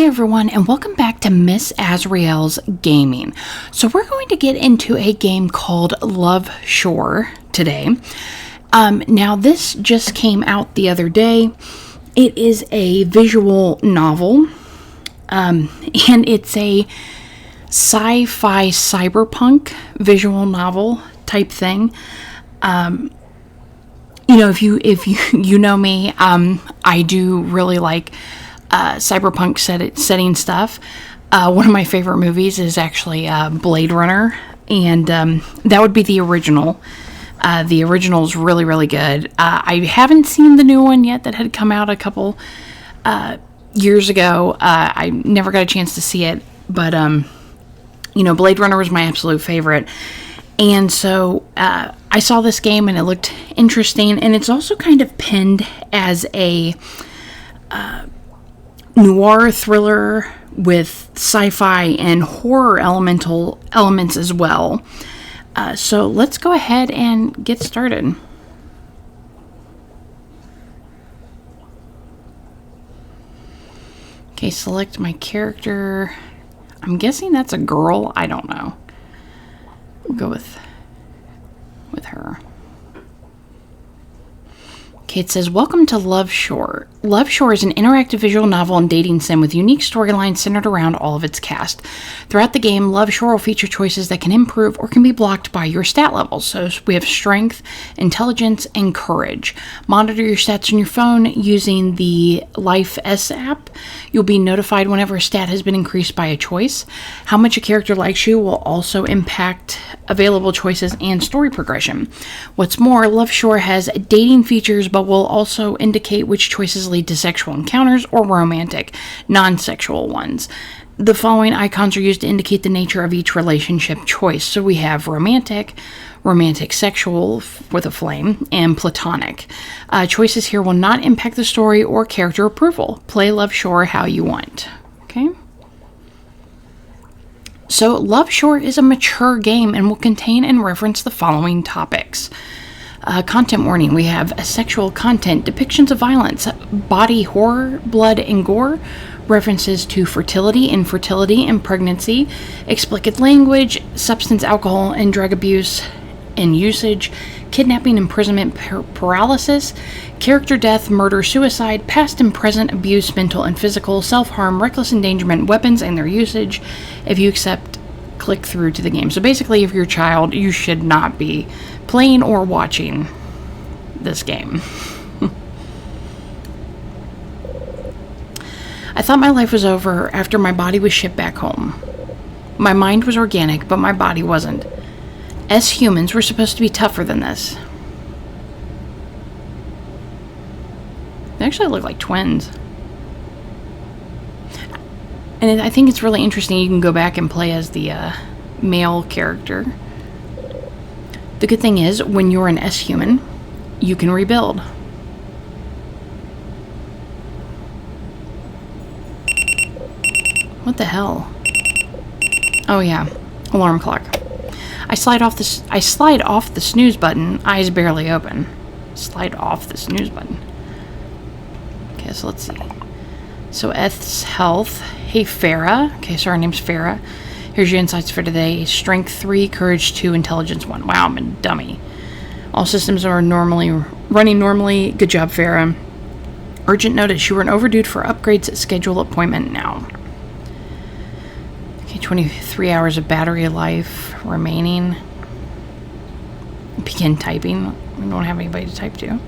everyone, and welcome back to Miss Azrael's Gaming. So we're going to get into a game called Love Shore today. Now this just came out the other day. It is a visual novel, and it's a sci-fi cyberpunk visual novel type thing. If you know me, I do really like cyberpunk setting stuff. One of my favorite movies is actually Blade Runner, and that would be the original. The original is really, really good. I haven't seen the new one yet that had come out a couple years ago. I never got a chance to see it, but Blade Runner was my absolute favorite. And so I saw this game and it looked interesting, and it's also kind of pinned as a noir thriller with sci-fi and horror elements as well. So let's go ahead and get started. Okay, select my character. I'm guessing that's a girl. I don't know. We'll go with her. Okay, it says, welcome to Love Shore. Love Shore is an interactive visual novel and dating sim with unique storylines centered around all of its cast. Throughout the game, Love Shore will feature choices that can improve or can be blocked by your stat levels. So we have strength, intelligence, and courage. Monitor your stats on your phone using the Life S app. You'll be notified whenever a stat has been increased by a choice. How much a character likes you will also impact available choices and story progression. What's more, Love Shore has dating features, but will also indicate which choices lead to sexual encounters or romantic, non-sexual ones. The following icons are used to indicate the nature of each relationship choice. So we have romantic sexual with a flame, and platonic. Choices here will not impact the story or character approval. Play Love Shore how you want. Okay? So Love Shore is a mature game and will contain and reference the following topics. Content warning. We have sexual content, depictions of violence, body horror, blood, and gore, references to fertility, infertility, and pregnancy, explicit language, substance, alcohol, and drug abuse and usage, kidnapping, imprisonment, paralysis, character death, murder, suicide, past and present abuse, mental and physical, self-harm, reckless endangerment, weapons, and their usage. If you accept, click through to the game. So basically, if you're a child, you should not be playing or watching this game. I thought my life was over after my body was shipped back home. My mind was organic, but my body wasn't. As humans, we're supposed to be tougher than this. They actually look like twins. And I think it's really interesting. You can go back and play as the male character. The good thing is, when you're an S-human, you can rebuild. What the hell? Oh yeah, alarm clock. I slide off the snooze button, eyes barely open. Slide off the snooze button. Okay, so let's see. So Eth's health. Hey, Farah. Okay, so our name's Farah. Here's your insights for today. Strength 3, courage 2, intelligence 1. Wow, I'm a dummy. All systems are running normally. Good job, Farah. Urgent notice. You were overdue for upgrades. Schedule appointment now. Okay, 23 hours of battery life remaining. Begin typing. We don't have anybody to type to.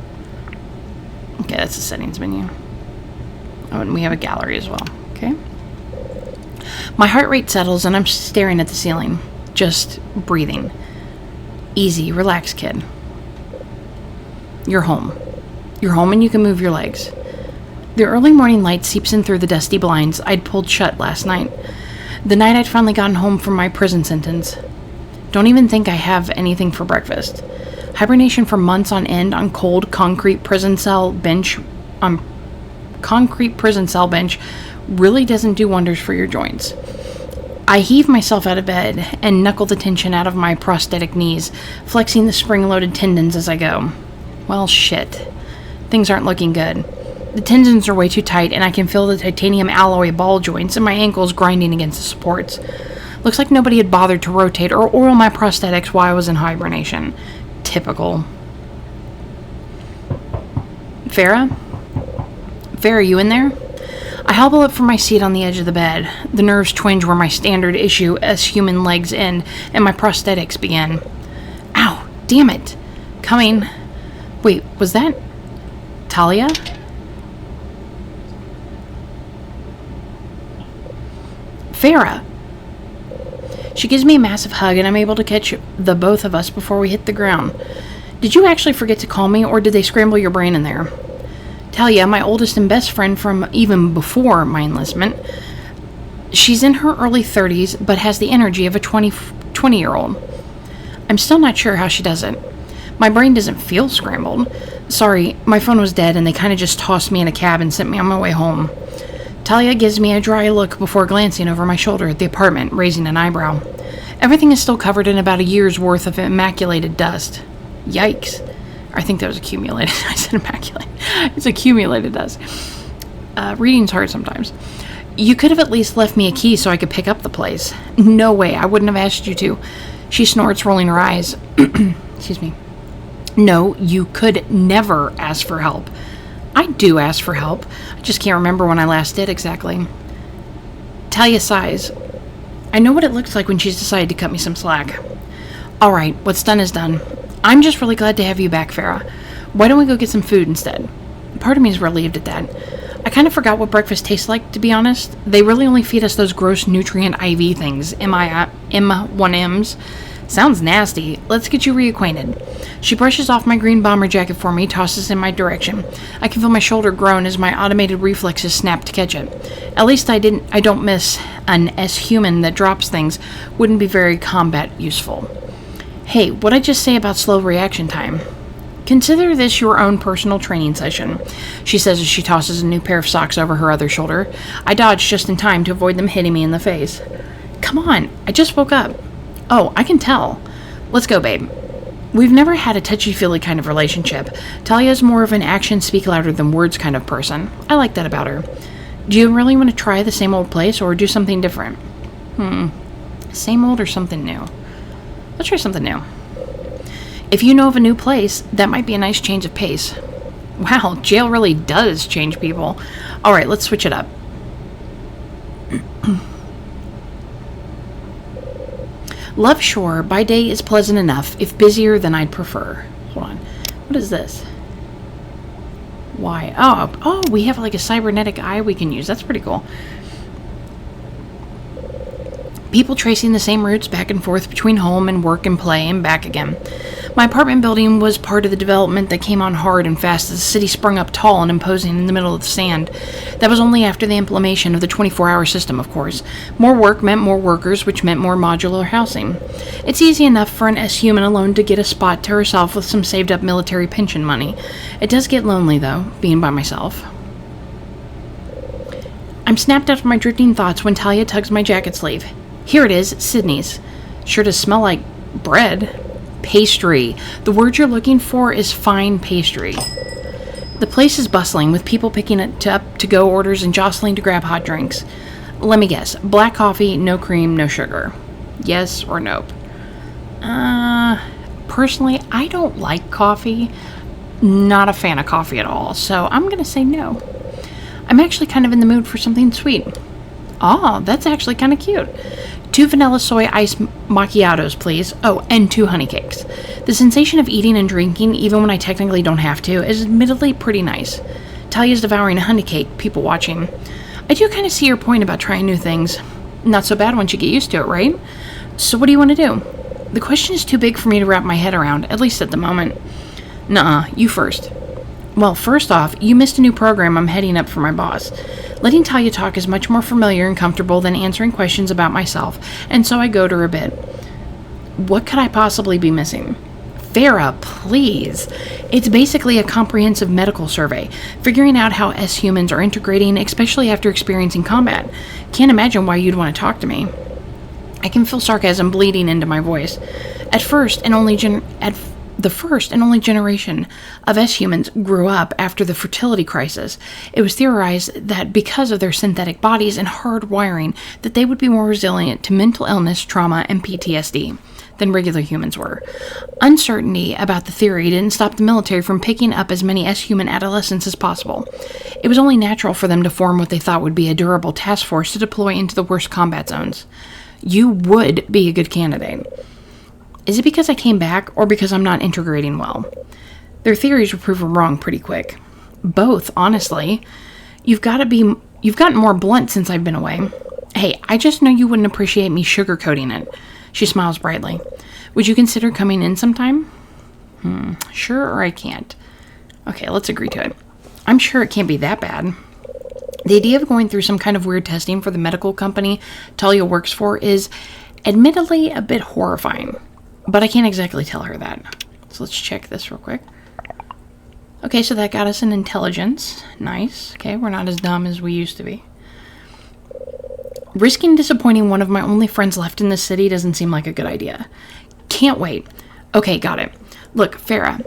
Okay, that's the settings menu. Oh, and we have a gallery as well. Okay. My heart rate settles and I'm staring at the ceiling. Just breathing. Easy, relax, kid. You're home. You're home and you can move your legs. The early morning light seeps in through the dusty blinds I'd pulled shut last night. The night I'd finally gotten home from my prison sentence. Don't even think I have anything for breakfast. Hibernation for months on end on cold concrete prison cell bench really doesn't do wonders for your joints. I heave myself out of bed and knuckle the tension out of my prosthetic knees, flexing the spring-loaded tendons as I go. Well, shit. Things aren't looking good. The tendons are way too tight, and I can feel the titanium alloy ball joints in my ankles grinding against the supports. Looks like nobody had bothered to rotate or oil my prosthetics while I was in hibernation. Typical. Farah? Farah, you in there? I hobble up from my seat on the edge of the bed. The nerves twinge where my standard issue as human legs end, and my prosthetics begin. Ow! Damn it! Coming. Wait, was that Talia? Farah! She gives me a massive hug, and I'm able to catch the both of us before we hit the ground. Did you actually forget to call me, or did they scramble your brain in there? Talia, my oldest and best friend from even before my enlistment. She's in her early 30s, but has the energy of a 20-year-old. I'm still not sure how she does it. My brain doesn't feel scrambled. Sorry, my phone was dead, and they kind of just tossed me in a cab and sent me on my way home. Talia gives me a dry look before glancing over my shoulder at the apartment, raising an eyebrow. Everything is still covered in about a year's worth of immaculated dust. Yikes. I think that was accumulated. I said immaculate. It's accumulated dust. Reading's hard sometimes. You could have at least left me a key so I could pick up the place. No way, I wouldn't have asked you to. She snorts, rolling her eyes. Excuse me. No, you could never ask for help. I do ask for help. I just can't remember when I last did exactly. Talia sighs. I know what it looks like when she's decided to cut me some slack. All right, what's done is done. I'm just really glad to have you back, Farah. Why don't we go get some food instead? Part of me is relieved at that. I kind of forgot what breakfast tastes like, to be honest. They really only feed us those gross nutrient IV things, M1Ms. Sounds nasty. Let's get you reacquainted. She brushes off my green bomber jacket for me, tosses in my direction. I can feel my shoulder groan as my automated reflexes snap to catch it. At least I don't miss an S-human that drops things. Wouldn't be very combat useful. Hey, what'd I just say about slow reaction time? Consider this your own personal training session, she says as she tosses a new pair of socks over her other shoulder. I dodge just in time to avoid them hitting me in the face. Come on, I just woke up. Oh, I can tell. Let's go, babe. We've never had a touchy-feely kind of relationship. Talia's more of an actions speak louder than words kind of person. I like that about her. Do you really want to try the same old place or do something different? Same old or something new? Let's try something new. If you know of a new place, that might be a nice change of pace. Wow, jail really does change people. All right, let's switch it up. Love Shore by day is pleasant enough, if busier than I'd prefer. Hold on. What is this? Why? Oh, we have like a cybernetic eye we can use. That's pretty cool. People tracing the same routes back and forth between home and work and play and back again. My apartment building was part of the development that came on hard and fast as the city sprung up tall and imposing in the middle of the sand. That was only after the implementation of the 24-hour system, of course. More work meant more workers, which meant more modular housing. It's easy enough for an S-human alone to get a spot to herself with some saved-up military pension money. It does get lonely, though, being by myself. I'm snapped out of my drifting thoughts when Talia tugs my jacket sleeve. Here it is, Sydney's. Sure does smell like bread. Pastry. The word you're looking for is fine pastry. The place is bustling, with people picking up to-go orders and jostling to grab hot drinks. Let me guess. Black coffee, no cream, no sugar. Yes or nope? Personally, I don't like coffee. Not a fan of coffee at all, so I'm going to say no. I'm actually kind of in the mood for something sweet. Oh, that's actually kind of cute. 2 vanilla soy iced macchiatos, please. Oh, and 2 honey cakes. The sensation of eating and drinking, even when I technically don't have to, is admittedly pretty nice. Talia's devouring a honey cake, people watching. I do kind of see your point about trying new things. Not so bad once you get used to it, right? So what do you want to do? The question is too big for me to wrap my head around, at least at the moment. Nuh-uh, you first. Well, first off, you missed a new program I'm heading up for my boss. Letting Talia talk is much more familiar and comfortable than answering questions about myself, and so I goad her a bit. What could I possibly be missing? Farah, please. It's basically a comprehensive medical survey, figuring out how S-humans are integrating, especially after experiencing combat. Can't imagine why you'd want to talk to me. I can feel sarcasm bleeding into my voice. At first, and only The first and only generation of S-humans grew up after the fertility crisis. It was theorized that because of their synthetic bodies and hard wiring, that they would be more resilient to mental illness, trauma, and PTSD than regular humans were. Uncertainty about the theory didn't stop the military from picking up as many S-human adolescents as possible. It was only natural for them to form what they thought would be a durable task force to deploy into the worst combat zones. You would be a good candidate. Is it because I came back, or because I'm not integrating well? Their theories were proven wrong pretty quick. Both, honestly. You've gotten more blunt since I've been away. Hey, I just know you wouldn't appreciate me sugarcoating it. She smiles brightly. Would you consider coming in sometime? Sure, or I can't. Okay, let's agree to it. I'm sure it can't be that bad. The idea of going through some kind of weird testing for the medical company Talia works for is admittedly a bit horrifying. But I can't exactly tell her that. So let's check this real quick. Okay, so that got us an intelligence. Nice. Okay, we're not as dumb as we used to be. Risking disappointing one of my only friends left in this city doesn't seem like a good idea. Can't wait. Okay, got it. Look, Farah,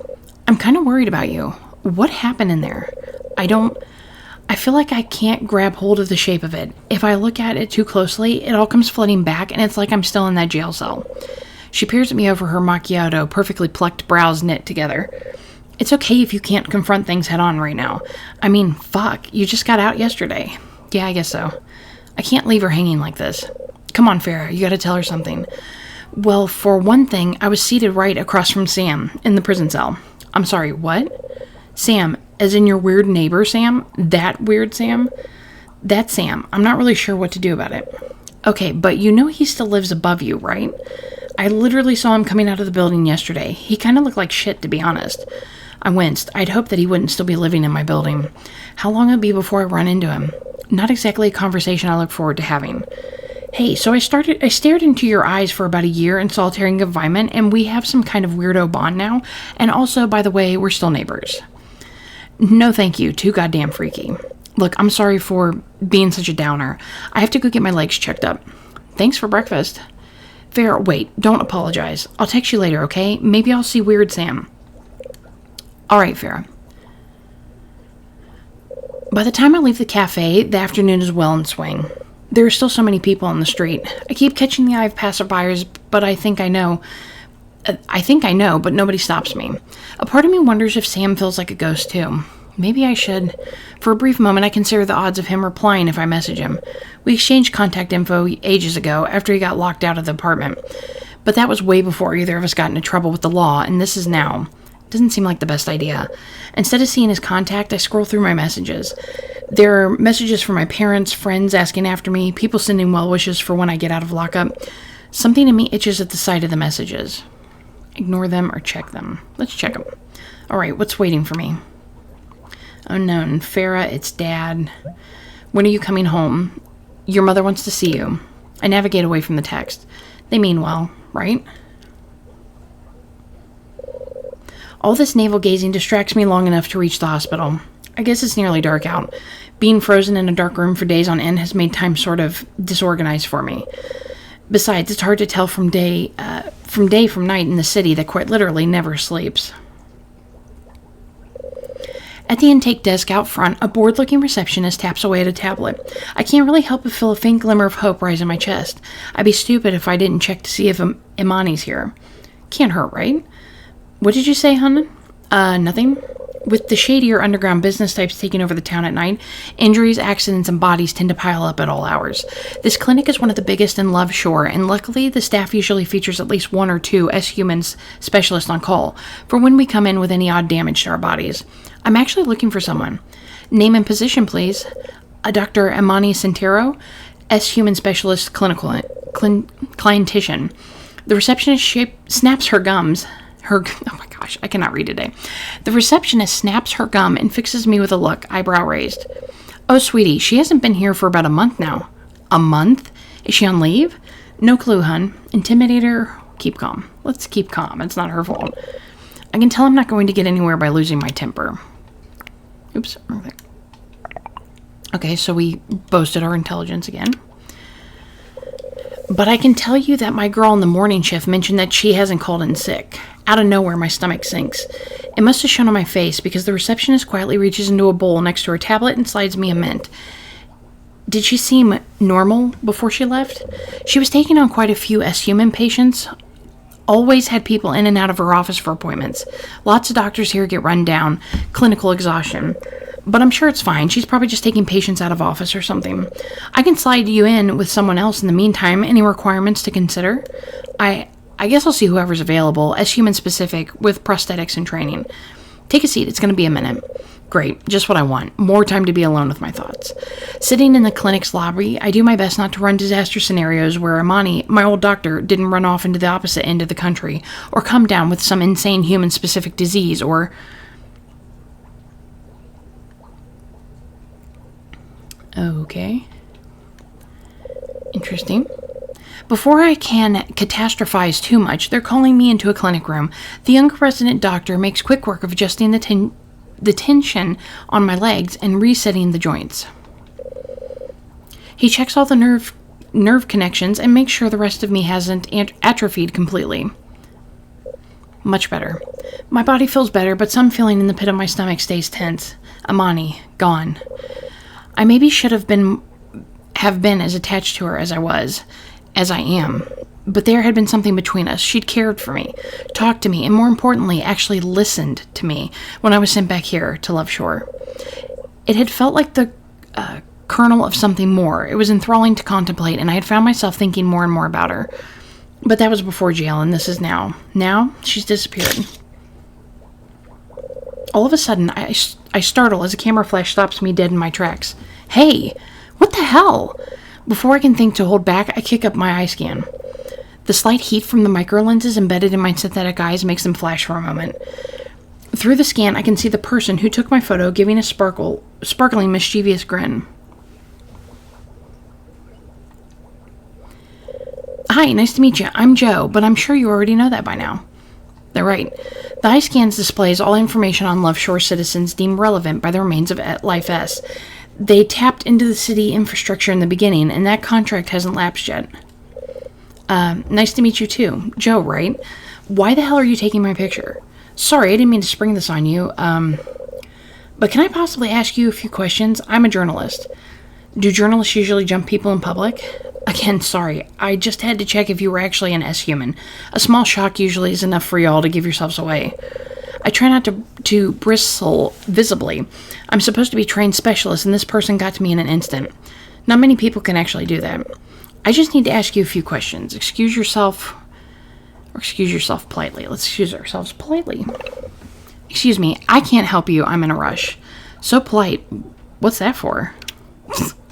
I'm kind of worried about you. What happened in there? I feel like I can't grab hold of the shape of it. If I look at it too closely, it all comes flooding back, and it's like I'm still in that jail cell. She peers at me over her macchiato, perfectly plucked brows knit together. It's okay if you can't confront things head on right now. I mean, fuck, you just got out yesterday. Yeah, I guess so. I can't leave her hanging like this. Come on, Farah, you gotta tell her something. Well, for one thing, I was seated right across from Sam, in the prison cell. I'm sorry, what? Sam, as in your weird neighbor, Sam? That weird Sam? That's Sam. I'm not really sure what to do about it. Okay, but you know he still lives above you, right? I literally saw him coming out of the building yesterday. He kind of looked like shit, to be honest. I winced. I'd hoped that he wouldn't still be living in my building. How long it'd be before I run into him? Not exactly a conversation I look forward to having. Hey, so I stared into your eyes for about a year in solitary confinement, and we have some kind of weirdo bond now. And also, by the way, we're still neighbors. No thank you, too goddamn freaky. Look, I'm sorry for being such a downer. I have to go get my legs checked up. Thanks for breakfast. Farah, wait, don't apologize. I'll text you later, okay? Maybe I'll see Weird Sam. Alright, Farah. By the time I leave the cafe, the afternoon is well in swing. There are still so many people on the street. I keep catching the eye of passerbyers, but I think I know, but nobody stops me. A part of me wonders if Sam feels like a ghost too. Maybe I should. For a brief moment, I consider the odds of him replying if I message him. We exchanged contact info ages ago, after he got locked out of the apartment. But that was way before either of us got into trouble with the law, and this is now. Doesn't seem like the best idea. Instead of seeing his contact, I scroll through my messages. There are messages from my parents, friends asking after me, people sending well wishes for when I get out of lockup. Something in me itches at the sight of the messages. Ignore them or check them. Let's check them. Alright, what's waiting for me? Unknown. Farah, it's Dad. When are you coming home? Your mother wants to see you. I navigate away from the text. They mean well, right? All this navel-gazing distracts me long enough to reach the hospital. I guess it's nearly dark out. Being frozen in a dark room for days on end has made time sort of disorganized for me. Besides, it's hard to tell from day from night in the city that quite literally never sleeps. At the intake desk out front, a bored-looking receptionist taps away at a tablet. I can't really help but feel a faint glimmer of hope rise in my chest. I'd be stupid if I didn't check to see if Imani's here. Can't hurt, right? What did you say, hon? Nothing. With the shadier underground business types taking over the town at night, injuries, accidents, and bodies tend to pile up at all hours. This clinic is one of the biggest in Love Shore, and luckily the staff usually features at least one or two S-humans specialists on call for when we come in with any odd damage to our bodies. I'm actually looking for someone. Name and position, please. Dr. Imani Santero, S-human specialist clientician. The receptionist snaps her gums. Oh my gosh, I cannot read today. The receptionist snaps her gum and fixes me with a look, eyebrow raised. Oh, sweetie, she hasn't been here for about a month now. A month? Is she on leave? No clue, hun. Intimidator, keep calm. Let's keep calm. It's not her fault. I can tell I'm not going to get anywhere by losing my temper. Oops. Okay, so we boasted our intelligence again. But I can tell you that my girl in the morning shift mentioned that she hasn't called in sick. Out of nowhere, my stomach sinks. It must have shown on my face because the receptionist quietly reaches into a bowl next to her tablet and slides me a mint. Did she seem normal before she left? She was taking on quite a few S-human patients. Always had people in and out of her office for appointments. Lots of doctors here get run down. Clinical exhaustion. But I'm sure it's fine. She's probably just taking patients out of office or something. I can slide you in with someone else in the meantime. Any requirements to consider? I guess I'll see whoever's available, as human specific, with prosthetics and training. Take a seat. It's going to be a minute. Great. Just what I want. More time to be alone with my thoughts. Sitting in the clinic's lobby, I do my best not to run disaster scenarios where Amani, my old doctor, didn't run off into the opposite end of the country, or come down with some insane human-specific disease, or... Okay. Interesting. Before I can catastrophize too much, they're calling me into a clinic room. The young resident doctor makes quick work of adjusting the tension on my legs and resetting the joints. He checks all the nerve connections and makes sure the rest of me hasn't atrophied completely. Much better. My body feels better, but some feeling in the pit of my stomach stays tense. Amani, gone. I maybe should have been as attached to her as I am. But there had been something between us. She'd cared for me, talked to me, and more importantly, actually listened to me when I was sent back here to Love Shore. It had felt like the kernel of something more. It was enthralling to contemplate, and I had found myself thinking more and more about her. But that was before jail, and this is now. Now, she's disappeared. All of a sudden, I startle as a camera flash stops me dead in my tracks. Hey, what the hell? Before I can think to hold back, I kick up my eye scan. The slight heat from the microlenses embedded in my synthetic eyes makes them flash for a moment. Through the scan, I can see the person who took my photo giving a sparkling, mischievous grin. Hi, nice to meet you. I'm Joe, but I'm sure you already know that by now. They're right. The eye scans displays all information on Love Shore citizens deemed relevant by the remains of Life S. They tapped into the city infrastructure in the beginning, and that contract hasn't lapsed yet. Nice to meet you too. Joe, right? Why the hell are you taking my picture? Sorry, I didn't mean to spring this on you. But can I possibly ask you a few questions? I'm a journalist. Do journalists usually jump people in public? Again, sorry. I just had to check if you were actually an S-human. A small shock usually is enough for y'all to give yourselves away. I try not to bristle visibly. I'm supposed to be a trained specialist, and this person got to me in an instant. Not many people can actually do that. I just need to ask you a few questions. Excuse yourself politely. Let's excuse ourselves politely. Excuse me, I can't help you. I'm in a rush. So polite. What's that for?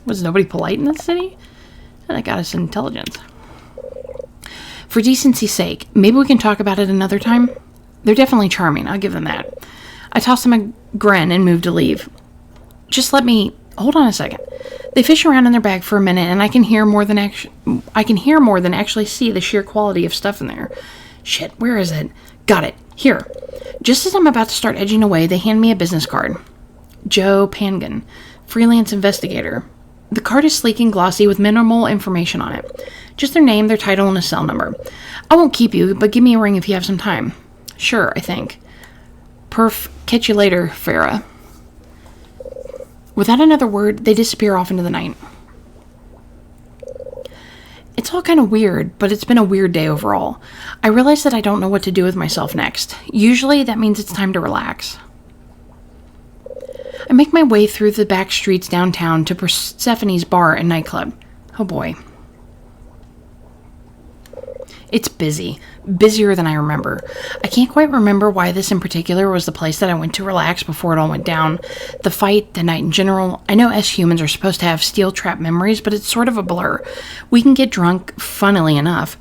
Was nobody polite in this city? That got us intelligence. For decency's sake, maybe we can talk about it another time? They're definitely charming, I'll give them that. I toss them a grin and move to leave. Just let me... Hold on a second. They fish around in their bag for a minute, and I can hear more than actually see the sheer quality of stuff in there. Shit, where is it? Got it. Here. Just as I'm about to start edging away, they hand me a business card. Joe Pangan, freelance investigator. The card is sleek and glossy with minimal information on it. Just their name, their title, and a cell number. I won't keep you, but give me a ring if you have some time. Sure, I think. Perf, catch you later, Farah. Without another word, they disappear off into the night. It's all kind of weird, but it's been a weird day overall. I realize that I don't know what to do with myself next. Usually, that means it's time to relax. I make my way through the back streets downtown to Persephone's bar and nightclub. Oh boy. It's busy. Busier than I remember. I can't quite remember why this in particular was the place that I went to relax before it all went down. The fight, the night in general. I know S-humans are supposed to have steel-trap memories, but it's sort of a blur. We can get drunk, funnily enough.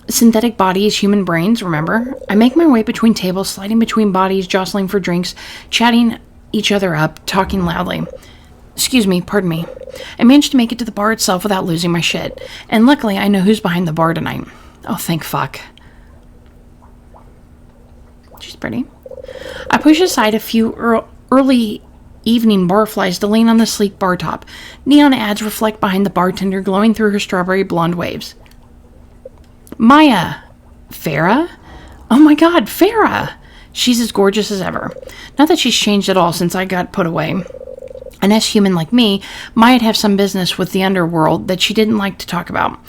Synthetic bodies, human brains, remember? I make my way between tables, sliding between bodies, jostling for drinks, chatting each other up, talking loudly. Excuse me, pardon me. I managed to make it to the bar itself without losing my shit. And luckily, I know who's behind the bar tonight. Oh, thank fuck. She's pretty. I push aside a few early evening barflies to lean on the sleek bar top. Neon ads reflect behind the bartender, glowing through her strawberry blonde waves. Maya! Farah? Oh my god, Farah! She's as gorgeous as ever. Not that she's changed at all since I got put away. An S-human like me might have some business with the underworld that she didn't like to talk about.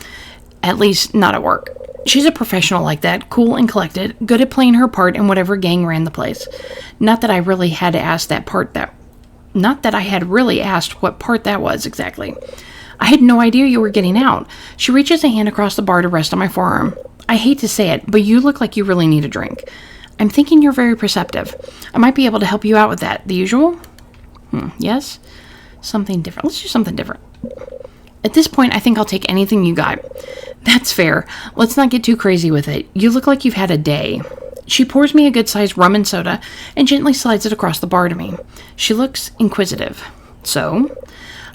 At least, not at work. She's a professional like that, cool and collected, good at playing her part in whatever gang ran the place. Not that I really had asked what part that was exactly. I had no idea you were getting out. She reaches a hand across the bar to rest on my forearm. I hate to say it, but you look like you really need a drink. I'm thinking you're very perceptive. I might be able to help you out with that. The usual? Yes? Something different. Let's do something different. At this point, I think I'll take anything you got. That's fair. Let's not get too crazy with it. You look like you've had a day. She pours me a good-sized rum and soda and gently slides it across the bar to me. She looks inquisitive. So,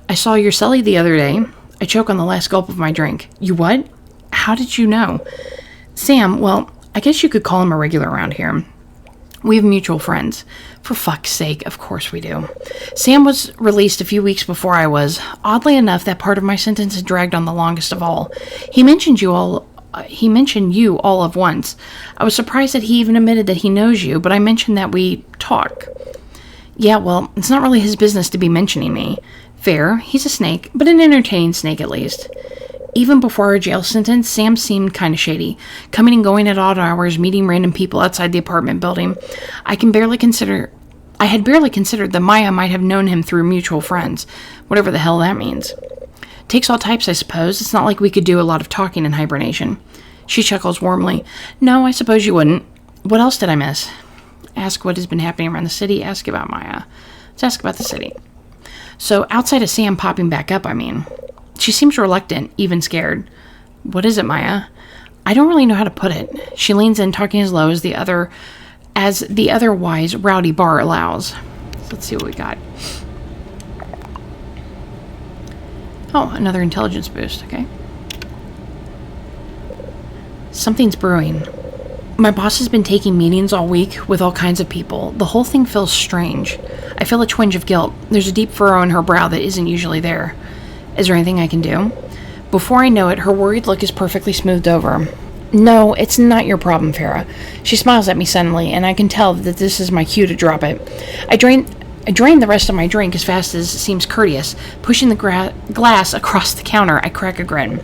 I saw your celly the other day. I choke on the last gulp of my drink. You what? How did you know? Sam, well, I guess you could call him a regular around here. We have mutual friends. For fuck's sake, of course we do. Sam was released a few weeks before I was. Oddly enough, that part of my sentence had dragged on the longest of all. He mentioned you all of once. I was surprised that he even admitted that he knows you, but I mentioned that we talk. Yeah, well, it's not really his business to be mentioning me. Fair, he's a snake, but an entertaining snake at least. Even before our jail sentence, Sam seemed kind of shady, coming and going at odd hours, meeting random people outside the apartment building. I had barely considered that Maya might have known him through mutual friends, whatever the hell that means. Takes all types, I suppose. It's not like we could do a lot of talking in hibernation. She chuckles warmly. No, I suppose you wouldn't. What else did I miss? Ask what has been happening around the city. Ask about Maya. Let's ask about the city. So, outside of Sam popping back up, I mean. She seems reluctant, even scared. What is it, Maya? I don't really know how to put it. She leans in, talking as low as the otherwise rowdy bar allows. So let's see what we got. Oh, another intelligence boost, okay. Something's brewing. My boss has been taking meetings all week with all kinds of people. The whole thing feels strange. I feel a twinge of guilt. There's a deep furrow in her brow that isn't usually there. Is there anything I can do? Before I know it, her worried look is perfectly smoothed over. No, it's not your problem, Farah. She smiles at me suddenly, and I can tell that this is my cue to drop it. I drain the rest of my drink as fast as seems courteous. Pushing the glass across the counter, I crack a grin.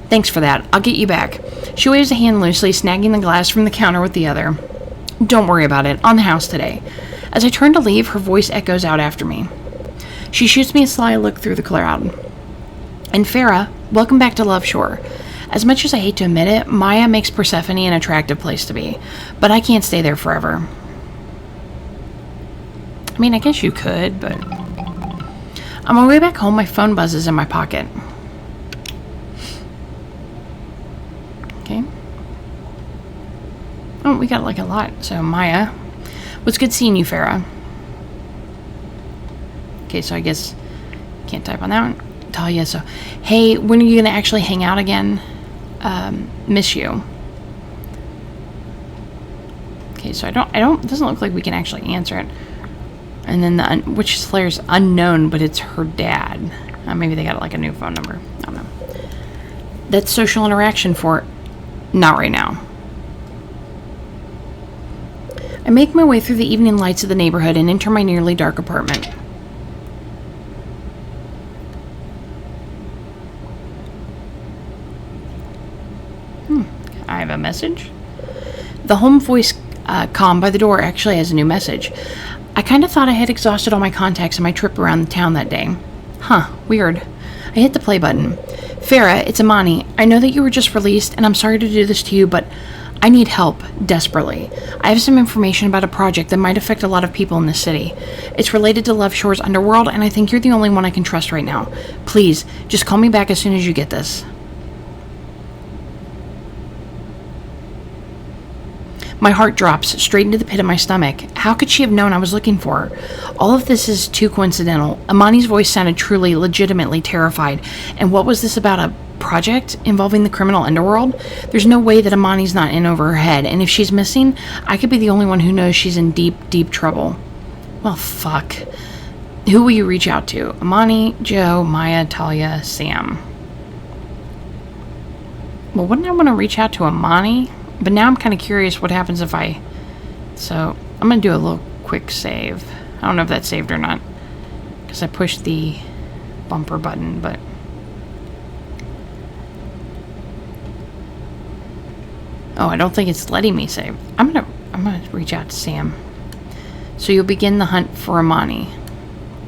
Thanks for that. I'll get you back. She waves a hand loosely, snagging the glass from the counter with the other. Don't worry about it. On the house today. As I turn to leave, her voice echoes out after me. She shoots me a sly look through the cloud. And Farah, welcome back to Love Shore. As much as I hate to admit it, Maya makes Persephone an attractive place to be. But I can't stay there forever. I mean, I guess you could, but... On my way back home, my phone buzzes in my pocket. Okay. Oh, we got like a lot. So, Maya. Was good seeing you, Farah. Okay, so I guess... Can't type on that one. Talia, so... Hey, when are you going to actually hang out again? Miss you. Okay, so it doesn't look like we can actually answer it. And then which Slayer's unknown, but it's her dad. Maybe they got like a new phone number. I don't know. That's social interaction for... Not right now. I make my way through the evening lights of the neighborhood and enter my nearly dark apartment. I have a message. The home voice comm by the door actually has a new message. I kind of thought I had exhausted all my contacts in my trip around the town that day. Huh, weird. I hit the play button. Farah, it's Amani. I know that you were just released, and I'm sorry to do this to you, but I need help, desperately. I have some information about a project that might affect a lot of people in this city. It's related to Love Shore's underworld, and I think you're the only one I can trust right now. Please, just call me back as soon as you get this. My heart drops straight into the pit of my stomach. How could she have known I was looking for her? All of this is too coincidental. Amani's voice sounded truly, legitimately terrified. And what was this about, a project involving the criminal underworld? There's no way that Amani's not in over her head, and if she's missing, I could be the only one who knows she's in deep, deep trouble. Well, fuck. Who will you reach out to? Amani, Joe, Maya, Talia, Sam. Well, wouldn't I want to reach out to Amani? But now I'm kind of curious what happens if I... So, I'm going to do a little quick save. I don't know if that's saved or not. Because I pushed the bumper button, but... Oh, I don't think it's letting me save. I'm gonna reach out to Sam. So you'll begin the hunt for Amani.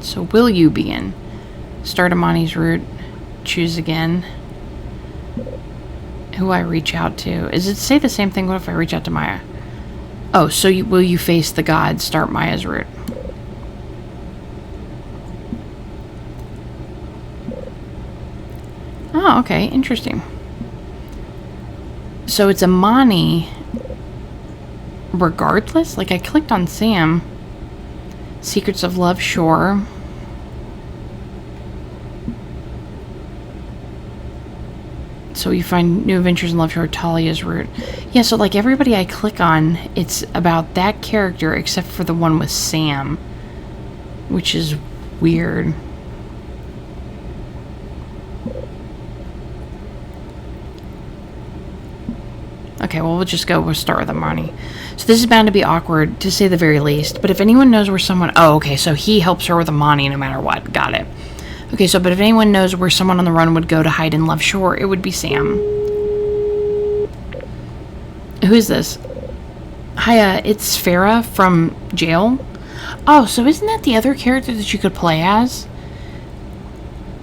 So will you begin? Start Amani's route. Choose again. Who I reach out to. Is it say the same thing? What if I reach out to Maya? Oh, so will you face the gods? Start Maya's route. Oh, okay. Interesting. So it's Amani regardless? Like, I clicked on Sam. Secrets of Love Shore. So you find new adventures in Love Shore, Talia's route. Yeah, so like everybody I click on, it's about that character except for the one with Sam. Which is weird. Okay, well, we'll just go. We'll start with Amani. So this is bound to be awkward, to say the very least. But if anyone knows where someone... Oh, okay, so he helps her with Amani no matter what. Got it. Okay, so but if anyone knows where someone on the run would go to hide in Love Shore, it would be Sam. Who is this? Hi, it's Farah from jail. Oh, so isn't that the other character that you could play as?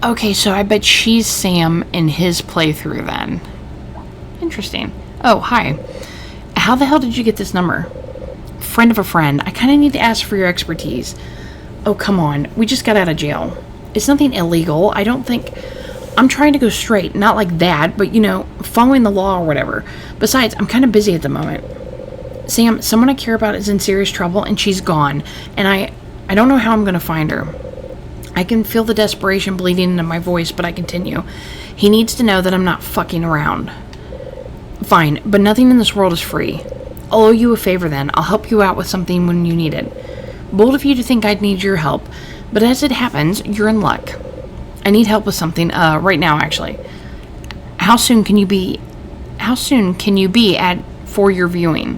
Okay, so I bet she's Sam in his playthrough then. Interesting. Oh, hi. How the hell did you get this number? Friend of a friend. I kind of need to ask for your expertise. Oh, come on. We just got out of jail. It's nothing illegal. I don't think... I'm trying to go straight. Not like that, but, you know, following the law or whatever. Besides, I'm kind of busy at the moment. Sam, someone I care about is in serious trouble, and she's gone. And I don't know how I'm going to find her. I can feel the desperation bleeding into my voice, but I continue. He needs to know that I'm not fucking around. Fine, but nothing in this world is free. I'll owe you a favor then. I'll help you out with something when you need it. Bold of you to think I'd need your help, but as it happens, you're in luck. I need help with something, right now, actually. How soon can you be at for your viewing?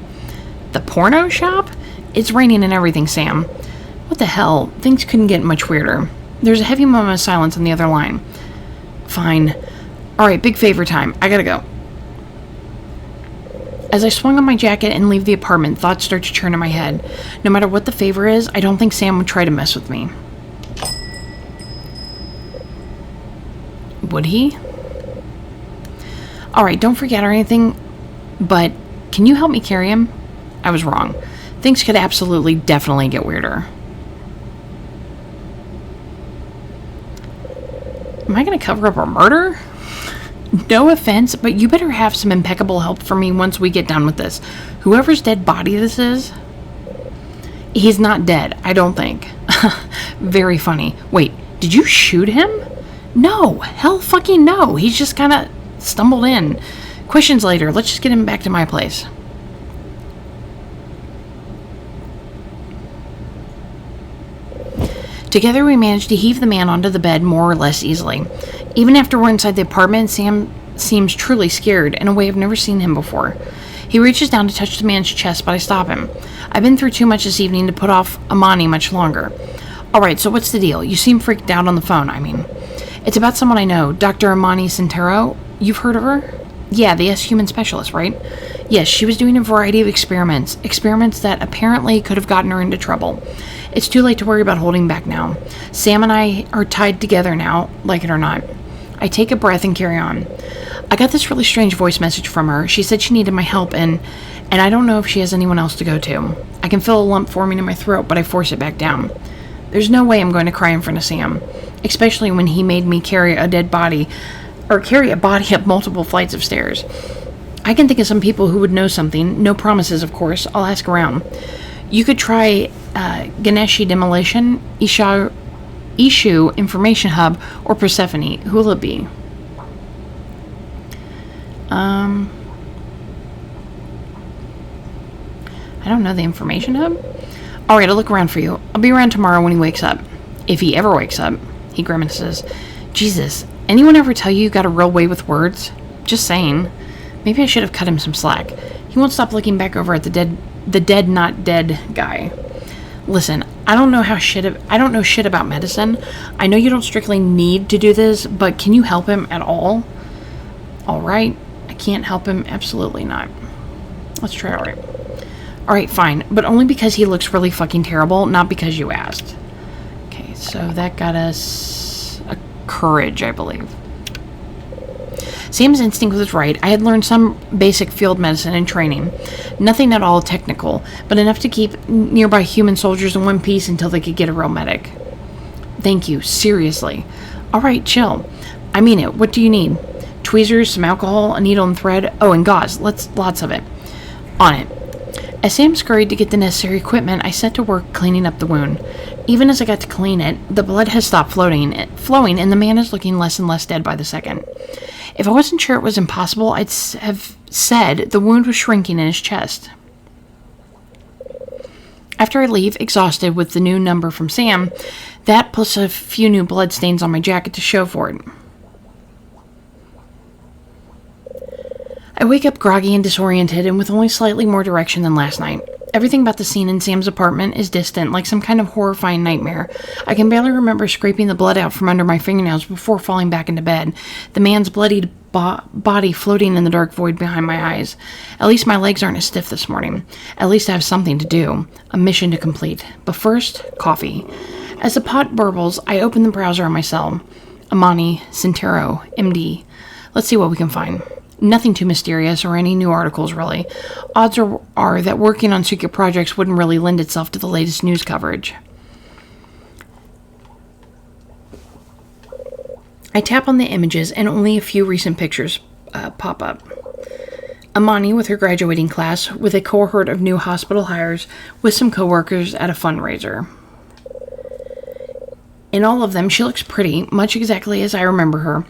The porno shop? It's raining and everything, Sam. What the hell? Things couldn't get much weirder. There's a heavy moment of silence on the other line. Fine. Alright, big favor time. I gotta go. As I swung on my jacket and leave the apartment, thoughts start to churn in my head. No matter what the favor is, I don't think Sam would try to mess with me. Would he? Alright, don't forget or anything, but can you help me carry him? I was wrong. Things could absolutely, definitely get weirder. Am I going to cover up a murder? No offense, but you better have some impeccable help for me once we get done with this. Whoever's dead body this is... He's not dead, I don't think. Very funny. Wait, did you shoot him? No, hell fucking no. He's just kind of stumbled in. Questions later. Let's just get him back to my place. Together we managed to heave the man onto the bed more or less easily. Even after we're inside the apartment, Sam seems truly scared in a way I've never seen him before. He reaches down to touch the man's chest, but I stop him. I've been through too much this evening to put off Amani much longer. Alright, so what's the deal? You seem freaked out on the phone, I mean. It's about someone I know, Dr. Amani Centero. You've heard of her? Yeah, the S-Human specialist, right? Yes, she was doing a variety of experiments that apparently could have gotten her into trouble. It's too late to worry about holding back now. Sam and I are tied together now, like it or not. I take a breath and carry on. I got this really strange voice message from her. She said she needed my help, and I don't know if she has anyone else to go to. I can feel a lump forming in my throat, but I force it back down. There's no way I'm going to cry in front of Sam, especially when he made me carry a dead body, or carry a body up multiple flights of stairs. I can think of some people who would know something. No promises, of course. I'll ask around. You could try Ganeshi Demolition, Ishu Information Hub, or Persephone. Who will it be? I don't know, the Information Hub? Alright, I'll look around for you. I'll be around tomorrow when he wakes up. If he ever wakes up. He grimaces. Jesus, anyone ever tell you got a real way with words? Just saying. Maybe I should have cut him some slack. He He won't stop looking back over at the dead not dead guy. Listen, I don't know shit about medicine. I know you don't strictly need to do this, but can you help him at all? All right, I can't help him. Absolutely not. Let's try all right. All right, fine, but only because he looks really fucking terrible, not because you asked. Okay, so that got us a courage, I believe. Sam's instinct was right. I had learned some basic field medicine and training. Nothing at all technical, but enough to keep nearby human soldiers in one piece until they could get a real medic. Thank you, seriously. All right, chill. I mean it. What do you need? Tweezers, some alcohol, a needle and thread. Oh, and gauze. Lots of it. On it. As Sam scurried to get the necessary equipment, I set to work cleaning up the wound. Even as I got to clean it, the blood has stopped flowing, and the man is looking less and less dead by the second. If I wasn't sure it was impossible, I'd have said the wound was shrinking in his chest. After I leave, exhausted with the new number from Sam, that plus a few new blood stains on my jacket to show for it. I wake up groggy and disoriented and with only slightly more direction than last night. Everything about the scene in Sam's apartment is distant, like some kind of horrifying nightmare. I can barely remember scraping the blood out from under my fingernails before falling back into bed, the man's bloodied body floating in the dark void behind my eyes. At least my legs aren't as stiff this morning. At least I have something to do, a mission to complete. But first, coffee. As the pot burbles, I open the browser on my cell. Amani, Centero, MD. Let's see what we can find. Nothing too mysterious or any new articles, really. Odds are that working on secret projects wouldn't really lend itself to the latest news coverage. I tap on the images and only a few recent pictures pop up. Amani with her graduating class, with a cohort of new hospital hires, with some coworkers at a fundraiser. In all of them, she looks pretty, much exactly as I remember her.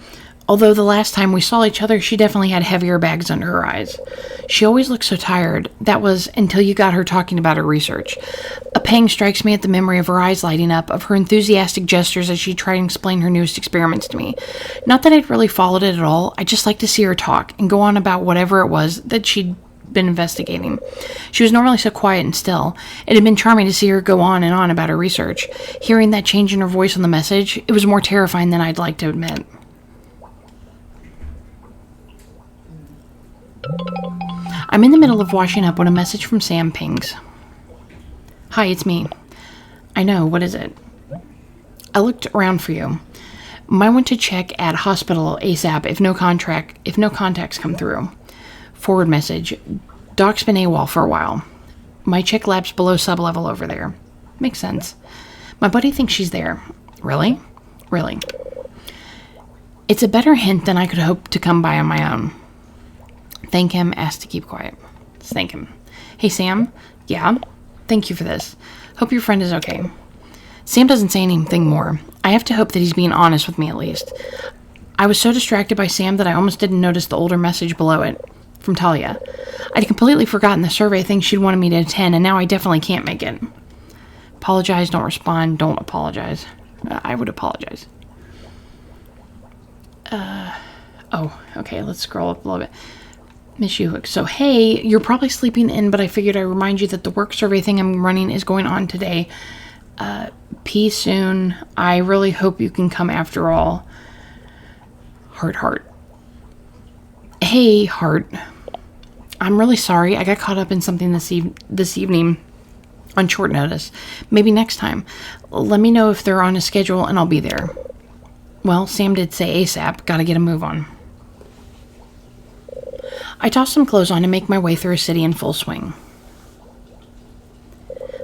Although the last time we saw each other, she definitely had heavier bags under her eyes. She always looked so tired. That was until you got her talking about her research. A pang strikes me at the memory of her eyes lighting up, of her enthusiastic gestures as she tried to explain her newest experiments to me. Not that I'd really followed it at all. I just liked to see her talk and go on about whatever it was that she'd been investigating. She was normally so quiet and still. It had been charming to see her go on and on about her research. Hearing that change in her voice on the message, it was more terrifying than I'd like to admit. I'm in the middle of washing up when a message from Sam pings. Hi, it's me. I know, what is it? I looked around for you. Might want to check at hospital ASAP if no contacts come through. Forward message. Doc's been AWOL for a while. Might check labs below sublevel over there. Makes sense. My buddy thinks she's there. Really? Really. It's a better hint than I could hope to come by on my own. Thank him, ask to keep quiet. Let's thank him. Hey, Sam? Yeah? Thank you for this. Hope your friend is okay. Sam doesn't say anything more. I have to hope that he's being honest with me at least. I was so distracted by Sam that I almost didn't notice the older message below it. From Talia. I'd completely forgotten the survey thing she'd wanted me to attend, and now I definitely can't make it. Apologize, don't respond, don't apologize. I would apologize. Oh, okay, let's scroll up a little bit. Miss you. So, hey, you're probably sleeping in, but I figured I'd remind you that the work survey thing I'm running is going on today. Pee soon. I really hope you can come after all. Heart. Hey, Heart. I'm really sorry. I got caught up in something this evening on short notice. Maybe next time. Let me know if they're on a schedule and I'll be there. Well, Sam did say ASAP. Gotta get a move on. I toss some clothes on and make my way through a city in full swing.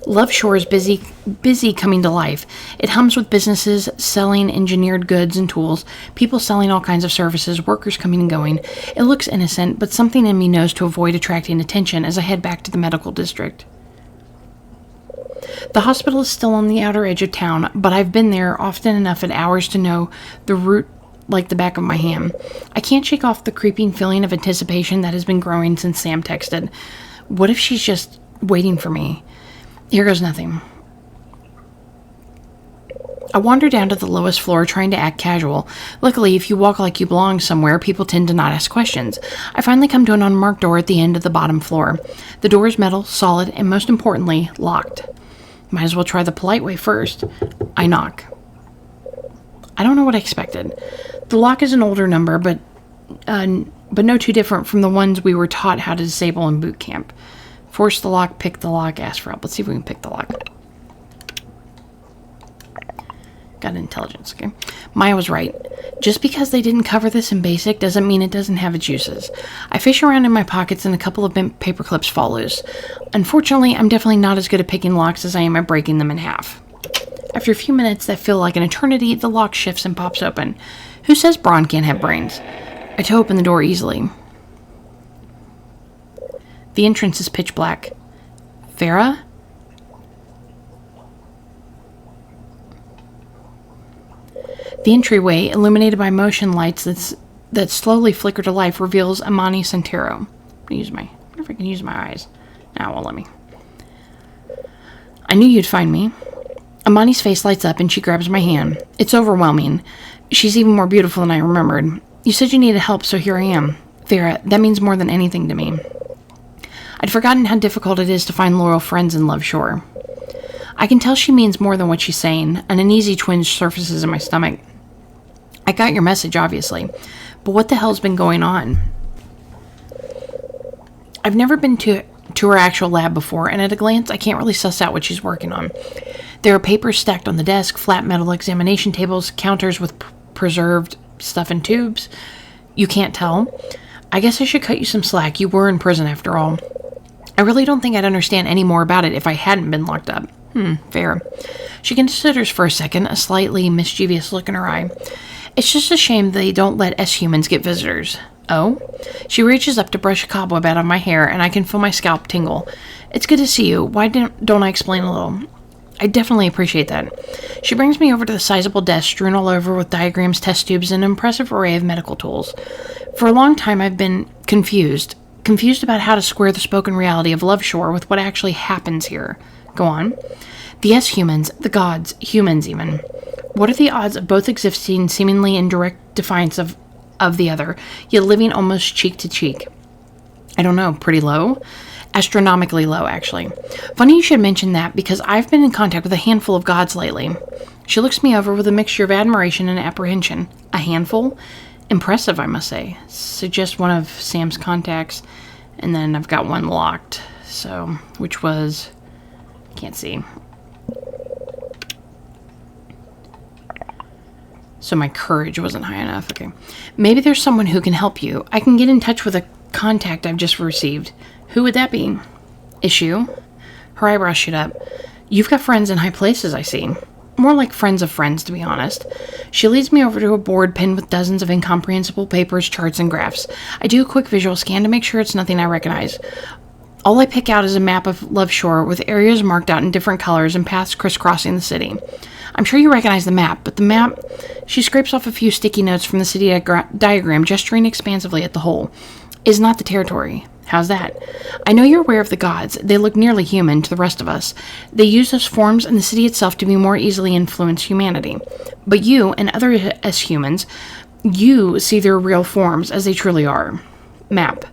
Love Shore is busy coming to life. It hums with businesses selling engineered goods and tools, people selling all kinds of services, workers coming and going. It looks innocent, but something in me knows to avoid attracting attention as I head back to the medical district. The hospital is still on the outer edge of town, but I've been there often enough at hours to know the route like the back of my hand. I can't shake off the creeping feeling of anticipation that has been growing since Sam texted. What if she's just waiting for me? Here goes nothing. I wander down to the lowest floor trying to act casual. Luckily, if you walk like you belong somewhere, people tend to not ask questions. I finally come to an unmarked door at the end of the bottom floor. The door is metal, solid, and most importantly, locked. Might as well try the polite way first. I knock. I don't know what I expected. The lock is an older number, but no too different from the ones we were taught how to disable in boot camp. Force the lock, pick the lock, ask for help. Let's see if we can pick the lock. Got intelligence, okay? Maya was right. Just because they didn't cover this in basic doesn't mean it doesn't have its uses. I fish around in my pockets and a couple of bent paper clips fall loose. Unfortunately, I'm definitely not as good at picking locks as I am at breaking them in half. After a few minutes that feel like an eternity, the lock shifts and pops open. Who says brawn can't have brains? I toe open the door easily. The entrance is pitch black. Farah? The entryway, illuminated by motion lights that slowly flicker to life, reveals Amani Santero. I wonder if I can use my eyes. No, it won't let me. I knew you'd find me. Amani's face lights up and she grabs my hand. It's overwhelming. She's even more beautiful than I remembered. You said you needed help, so here I am. Farah, that means more than anything to me. I'd forgotten how difficult it is to find loyal friends in Love Shore. I can tell she means more than what she's saying. An uneasy twinge surfaces in my stomach. I got your message, obviously. But what the hell's been going on? I've never been to her actual lab before, and at a glance, I can't really suss out what she's working on. There are papers stacked on the desk, flat metal examination tables, counters with preserved stuff in tubes. You can't tell? I guess I should cut you some slack. You were in prison after all. I really don't think I'd understand any more about it if I hadn't been locked up. Fair. She considers for a second, a slightly mischievous look in her eye. It's just a shame they don't let us humans get visitors. Oh? She reaches up to brush a cobweb out of my hair, and I can feel my scalp tingle. It's good to see you. Why don't I explain a little? I definitely appreciate that. She brings me over to the sizable desk strewn all over with diagrams, test tubes, and an impressive array of medical tools. For a long time, I've been confused about how to square the spoken reality of Love Shore with what actually happens here. Go on. The S-humans, the gods, humans even. What are the odds of both existing seemingly in direct defiance of the other, yet living almost cheek to cheek? I don't know, pretty low? Astronomically low, actually. Funny you should mention that, because I've been in contact with a handful of gods lately. She looks me over with a mixture of admiration and apprehension. A handful? Impressive, I must say. Suggest one of Sam's contacts, and then I've got one locked. So, which was... can't see. So my courage wasn't high enough. Okay. Maybe there's someone who can help you. I can get in touch with a contact I've just received. Who would that be? Issue? Her eyebrows shoot up. You've got friends in high places, I see. More like friends of friends, to be honest. She leads me over to a board pinned with dozens of incomprehensible papers, charts, and graphs. I do a quick visual scan to make sure it's nothing I recognize. All I pick out is a map of Love Shore with areas marked out in different colors and paths crisscrossing the city. I'm sure you recognize the map, but the map... She scrapes off a few sticky notes from the city diagram, gesturing expansively at the whole. Is not the territory. How's that? I know you're aware of the gods. They look nearly human to the rest of us. They use those forms and the city itself to be more easily influence humanity. But you, and other S-humans, you see their real forms as they truly are. Map.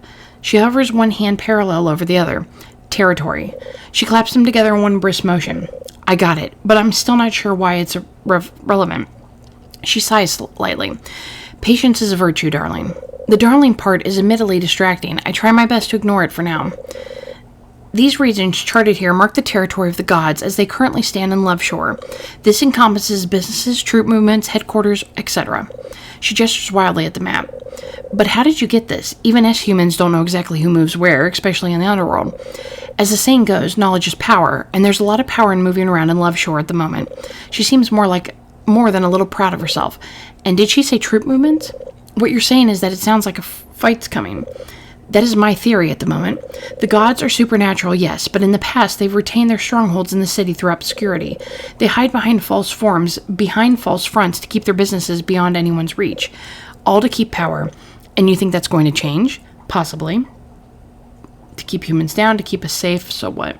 She hovers one hand parallel over the other. Territory. She claps them together in one brisk motion. I got it, but I'm still not sure why it's relevant. She sighs slightly. Patience is a virtue, darling. The darling part is admittedly distracting. I try my best to ignore it for now. These regions charted here mark the territory of the gods as they currently stand in Love Shore. This encompasses businesses, troop movements, headquarters, etc. She gestures wildly at the map. But how did you get this? Even S-humans don't know exactly who moves where, especially in the underworld. As the saying goes, knowledge is power, and there's a lot of power in moving around in Love Shore at the moment. She seems more than a little proud of herself. And did she say troop movements? What you're saying is that it sounds like a fight's coming. That is my theory at the moment. The gods are supernatural, yes, but in the past they've retained their strongholds in the city through obscurity. They hide behind false forms, behind false fronts to keep their businesses beyond anyone's reach. All to keep power. And you think that's going to change? Possibly. To keep humans down, to keep us safe, so what?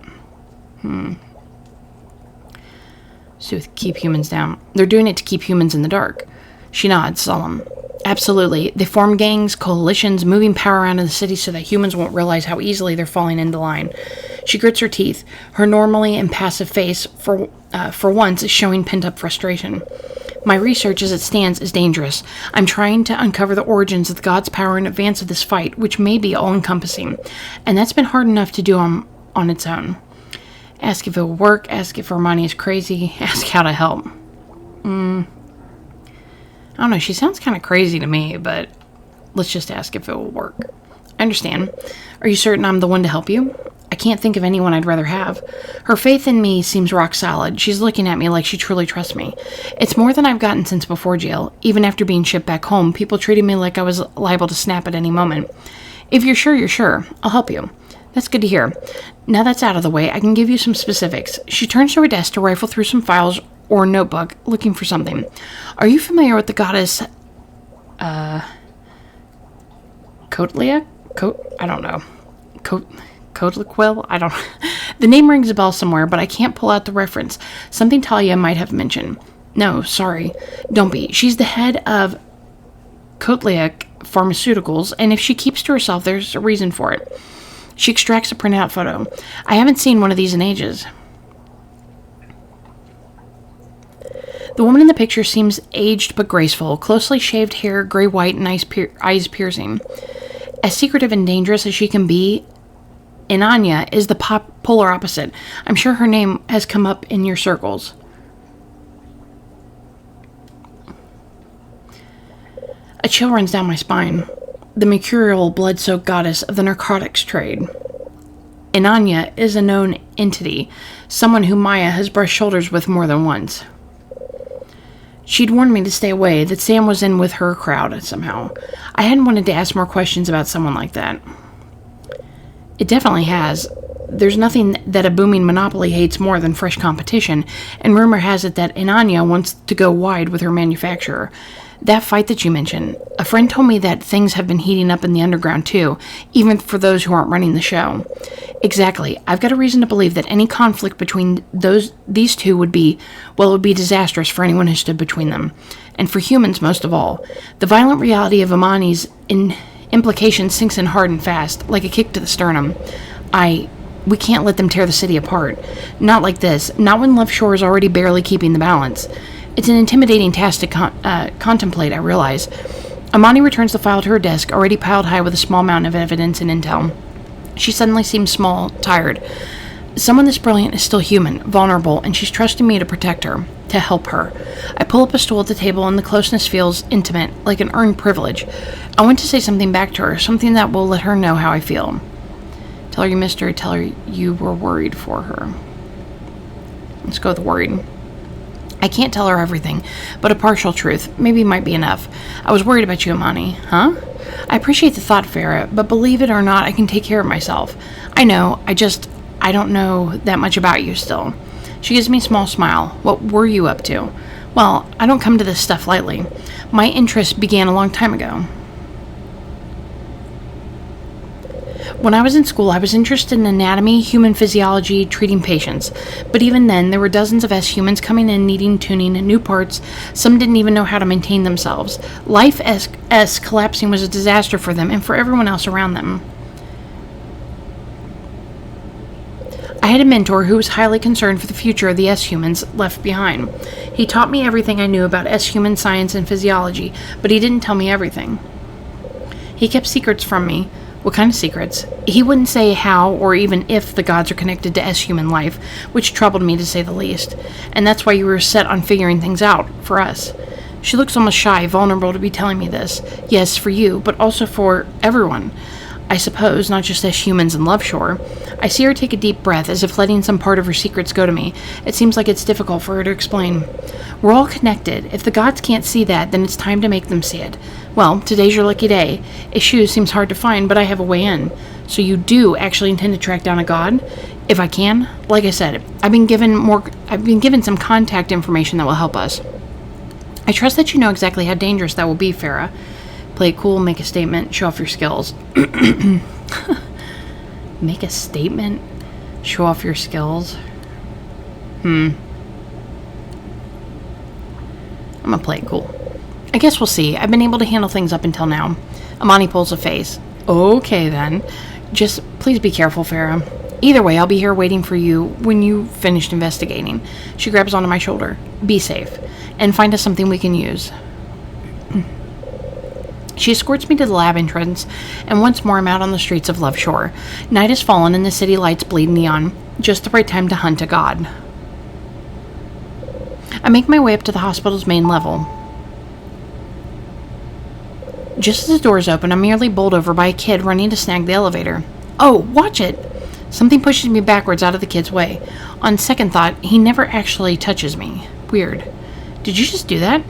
Sooth, keep humans down. They're doing it to keep humans in the dark. She nods, solemn. Absolutely. They form gangs, coalitions, moving power around in the city so that humans won't realize how easily they're falling into line. She grits her teeth, her normally impassive face, for once, is showing pent-up frustration. My research as it stands is dangerous. I'm trying to uncover the origins of the god's power in advance of this fight, which may be all-encompassing. And that's been hard enough to do on its own. Ask if it will work, ask if Hermione is crazy, ask how to help. I don't know, she sounds kind of crazy to me, but let's just ask if it will work. I understand. Are you certain I'm the one to help you? I can't think of anyone I'd rather have. Her faith in me seems rock solid. She's looking at me like she truly trusts me. It's more than I've gotten since before jail. Even after being shipped back home, people treated me like I was liable to snap at any moment. If you're sure, you're sure. I'll help you. That's good to hear. Now that's out of the way, I can give you some specifics. She turns to her desk to rifle through some files or notebook, looking for something. Are you familiar with the goddess, Cotlia? I don't know. Cotliquil? I don't. The name rings a bell somewhere, but I can't pull out the reference. Something Talia might have mentioned. No, sorry. Don't be. She's the head of Cotliac Pharmaceuticals, and if she keeps to herself, there's a reason for it. She extracts a printout photo. I haven't seen one of these in ages. The woman in the picture seems aged but graceful, closely shaved hair, gray-white, and eyes piercing. As secretive and dangerous as she can be, Inanya is the polar opposite. I'm sure her name has come up in your circles. A chill runs down my spine. The mercurial, blood-soaked goddess of the narcotics trade. Inanya is a known entity, someone who Maya has brushed shoulders with more than once. She'd warned me to stay away, that Sam was in with her crowd somehow. I hadn't wanted to ask more questions about someone like that. It definitely has. There's nothing that a booming monopoly hates more than fresh competition, and rumor has it that Inanya wants to go wide with her manufacturer. That fight that you mentioned, a friend told me that things have been heating up in the underground too, even for those who aren't running the show. Exactly. I've got a reason to believe that any conflict between these two would be disastrous for anyone who stood between them. And for humans most of all. The violent reality of Amani's implication sinks in hard and fast, like a kick to the sternum. We can't let them tear the city apart. Not like this. Not when Love Shore is already barely keeping the balance. It's an intimidating task to contemplate, I realize. Amani returns the file to her desk, already piled high with a small mountain of evidence and intel. She suddenly seems small, tired. Someone this brilliant is still human, vulnerable, and she's trusting me to protect her, to help her. I pull up a stool at the table, and the closeness feels intimate, like an earned privilege. I want to say something back to her, something that will let her know how I feel. Tell her you missed her, tell her you were worried for her. Let's go with worried. I can't tell her everything, but a partial truth maybe might be enough. I was worried about you, Amani. Huh? I appreciate the thought, Farah, but believe it or not, I can take care of myself. I know, I don't know that much about you still. She gives me a small smile. What were you up to? Well, I don't come to this stuff lightly. My interest began a long time ago. When I was in school, I was interested in anatomy, human physiology, treating patients. But even then, there were dozens of S-humans coming in needing tuning, new parts. Some didn't even know how to maintain themselves. Life S collapsing was a disaster for them and for everyone else around them. I had a mentor who was highly concerned for the future of the S-humans left behind. He taught me everything I knew about S-human science and physiology, but he didn't tell me everything. He kept secrets from me. What kind of secrets? He wouldn't say how or even if the gods are connected to S-human life, which troubled me to say the least. And that's why you were set on figuring things out, for us. She looks almost shy, vulnerable to be telling me this. Yes, for you, but also for everyone. I suppose, not just S-humans in Love Shore. I see her take a deep breath, as if letting some part of her secrets go to me. It seems like it's difficult for her to explain. We're all connected. If the gods can't see that, then it's time to make them see it. Well, today's your lucky day. Issue seems hard to find, but I have a way in. So you do actually intend to track down a god? If I can? Like I said, I've been given some contact information that will help us. I trust that you know exactly how dangerous that will be, Farah. Play it cool, make a statement, show off your skills. Make a statement? Show off your skills? I'm gonna play it cool. I guess we'll see. I've been able to handle things up until now. Amani pulls a face. Okay, then. Just please be careful, Farah. Either way, I'll be here waiting for you when you finished investigating. She grabs onto my shoulder. Be safe. And find us something we can use. She escorts me to the lab entrance, and once more I'm out on the streets of Love Shore. Night has fallen and the city lights bleed neon. Just the right time to hunt a god. I make my way up to the hospital's main level. Just as the doors open, I'm nearly bowled over by a kid running to snag the elevator. Oh, watch it! Something pushes me backwards out of the kid's way. On second thought, he never actually touches me. Weird. Did you just do that?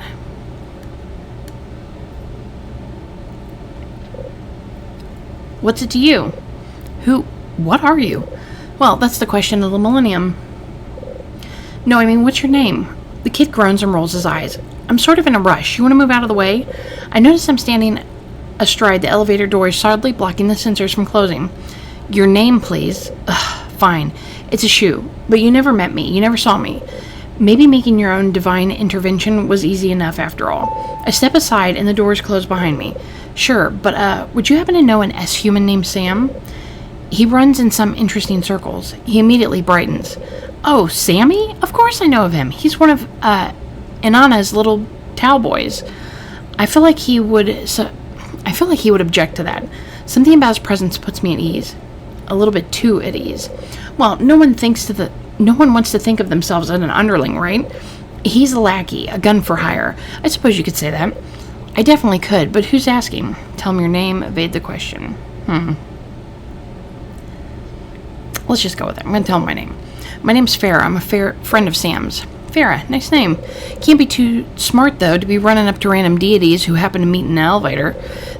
What's it to you? What are you? Well, that's the question of the millennium. No, I mean, what's your name? The kid groans and rolls his eyes. I'm sort of in a rush. You want to move out of the way? I notice I'm standing astride the elevator doors, solidly blocking the sensors from closing. Your name, please. Ugh, fine. It's a shoe. But you never met me. You never saw me. Maybe making your own divine intervention was easy enough after all. I step aside and the doors close behind me. Sure, but would you happen to know an S-human named Sam? He runs in some interesting circles. He immediately brightens. Oh, Sammy? Of course I know of him. He's one of Inanna's little towel boys. I feel like he would object to that. Something about his presence puts me at ease. A little bit too at ease. Well, no one wants to think of themselves as an underling, right? He's a lackey, a gun for hire. I suppose you could say that. I definitely could, but who's asking? Tell me your name, evade the question. Let's just go with it. I'm going to tell him my name. My name's Farah. I'm a friend of Sam's. Farah, nice name. Can't be too smart, though, to be running up to random deities who happen to meet in an elevator.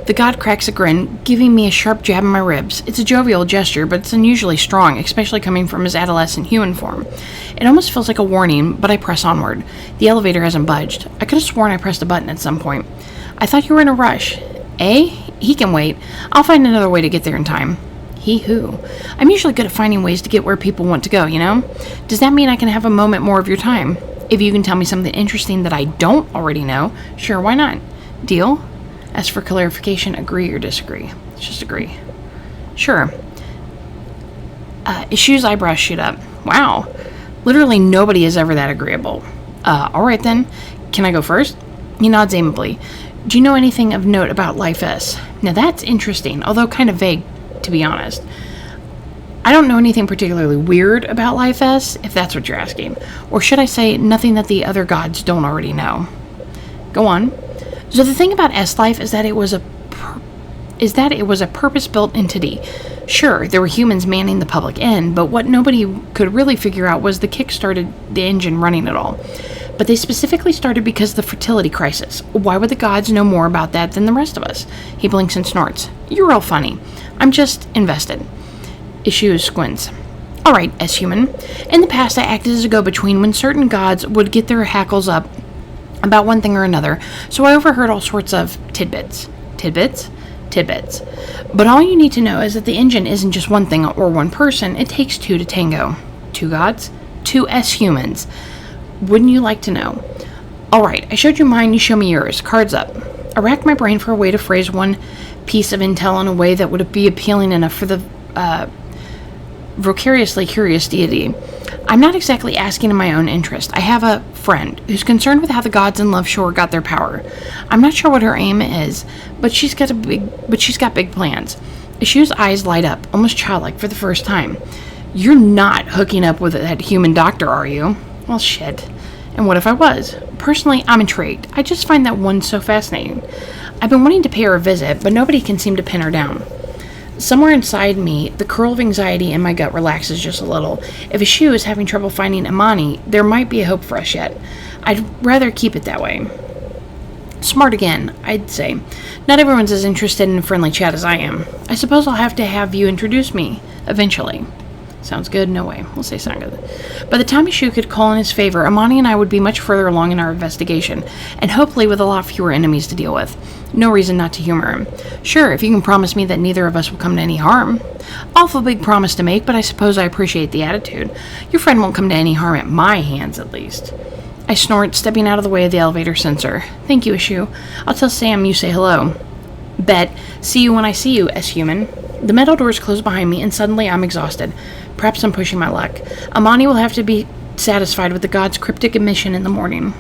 The god cracks a grin, giving me a sharp jab in my ribs. It's a jovial gesture, but it's unusually strong, especially coming from his adolescent human form. It almost feels like a warning, but I press onward. The elevator hasn't budged. I could have sworn I pressed a button at some point. I thought you were in a rush. Eh? He can wait. I'll find another way to get there in time. He who? I'm usually good at finding ways to get where people want to go, you know? Does that mean I can have a moment more of your time? If you can tell me something interesting that I don't already know, sure, why not? Deal? As for clarification, agree or disagree? Let's just agree. Sure. Ishu's eyebrows shoot up. Wow. Literally nobody is ever that agreeable. Alright then. Can I go first? He nods amiably. Do you know anything of note about Life S? Now that's interesting, although kind of vague, to be honest. I don't know anything particularly weird about Life S, if that's what you're asking. Or should I say, nothing that the other gods don't already know. Go on. So the thing about S-Life is that it was a purpose-built entity. Sure, there were humans manning the public end, but what nobody could really figure out was the kick-started the engine running it all. But they specifically started because of the fertility crisis. Why would the gods know more about that than the rest of us? He blinks and snorts. You're real funny. I'm just invested. Ishu squints. Alright, S-human. In the past, I acted as a go-between when certain gods would get their hackles up about one thing or another, so I overheard all sorts of tidbits. Tidbits? Tidbits. But all you need to know is that the engine isn't just one thing or one person. It takes two to tango. 2 gods? 2 S-humans. Wouldn't you like to know? Alright, I showed you mine, you show me yours. Cards up. I racked my brain for a way to phrase one piece of intel in a way that would be appealing enough for the vicariously curious deity. I'm not exactly asking in my own interest. I have a friend who's concerned with how the gods in Love Shore got their power. I'm not sure what her aim is, but she's got big plans. Ishu's eyes light up, almost childlike for the first time. You're not hooking up with that human doctor, are you? Well, shit. And what if I was? Personally, I'm intrigued. I just find that one so fascinating. I've been wanting to pay her a visit, but nobody can seem to pin her down. Somewhere inside me, the curl of anxiety in my gut relaxes just a little. If Ishu is having trouble finding Amani, there might be a hope for us yet. I'd rather keep it that way. Smart again, I'd say. Not everyone's as interested in friendly chat as I am. I suppose I'll have to have you introduce me, eventually. Sounds good? No way. We'll say sound good. By the time Ishu could call in his favor, Amani and I would be much further along in our investigation, and hopefully with a lot fewer enemies to deal with. No reason not to humor him. Sure, if you can promise me that neither of us will come to any harm. Awful big promise to make, but I suppose I appreciate the attitude. Your friend won't come to any harm at my hands, at least. I snort, stepping out of the way of the elevator sensor. Thank you, Issue. I'll tell Sam you say hello. Bet. See you when I see you, S-Human. The metal doors close behind me, and suddenly I'm exhausted. Perhaps I'm pushing my luck. Amani will have to be satisfied with the god's cryptic admission in the morning.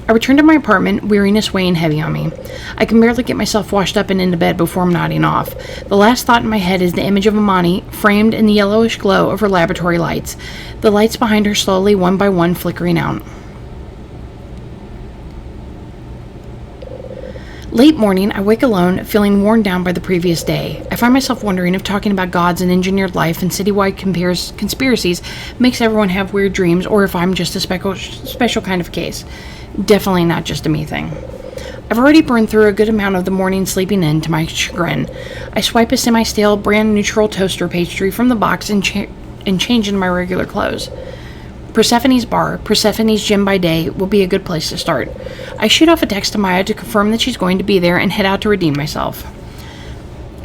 I return to my apartment, weariness weighing heavy on me. I can barely get myself washed up and into bed before I'm nodding off. The last thought in my head is the image of Amani, framed in the yellowish glow of her laboratory lights. The lights behind her slowly, one by one, flickering out. Late morning, I wake alone, feeling worn down by the previous day. I find myself wondering if talking about gods and engineered life and citywide conspiracies makes everyone have weird dreams, or if I'm just a special kind of case. Definitely not just a me thing. I've already burned through a good amount of the morning sleeping in, to my chagrin. I swipe a semi-stale, brand-neutral toaster pastry from the box and change into my regular clothes. Persephone's bar, Persephone's gym by day, will be a good place to start. I shoot off a text to Maya to confirm that she's going to be there and head out to redeem myself.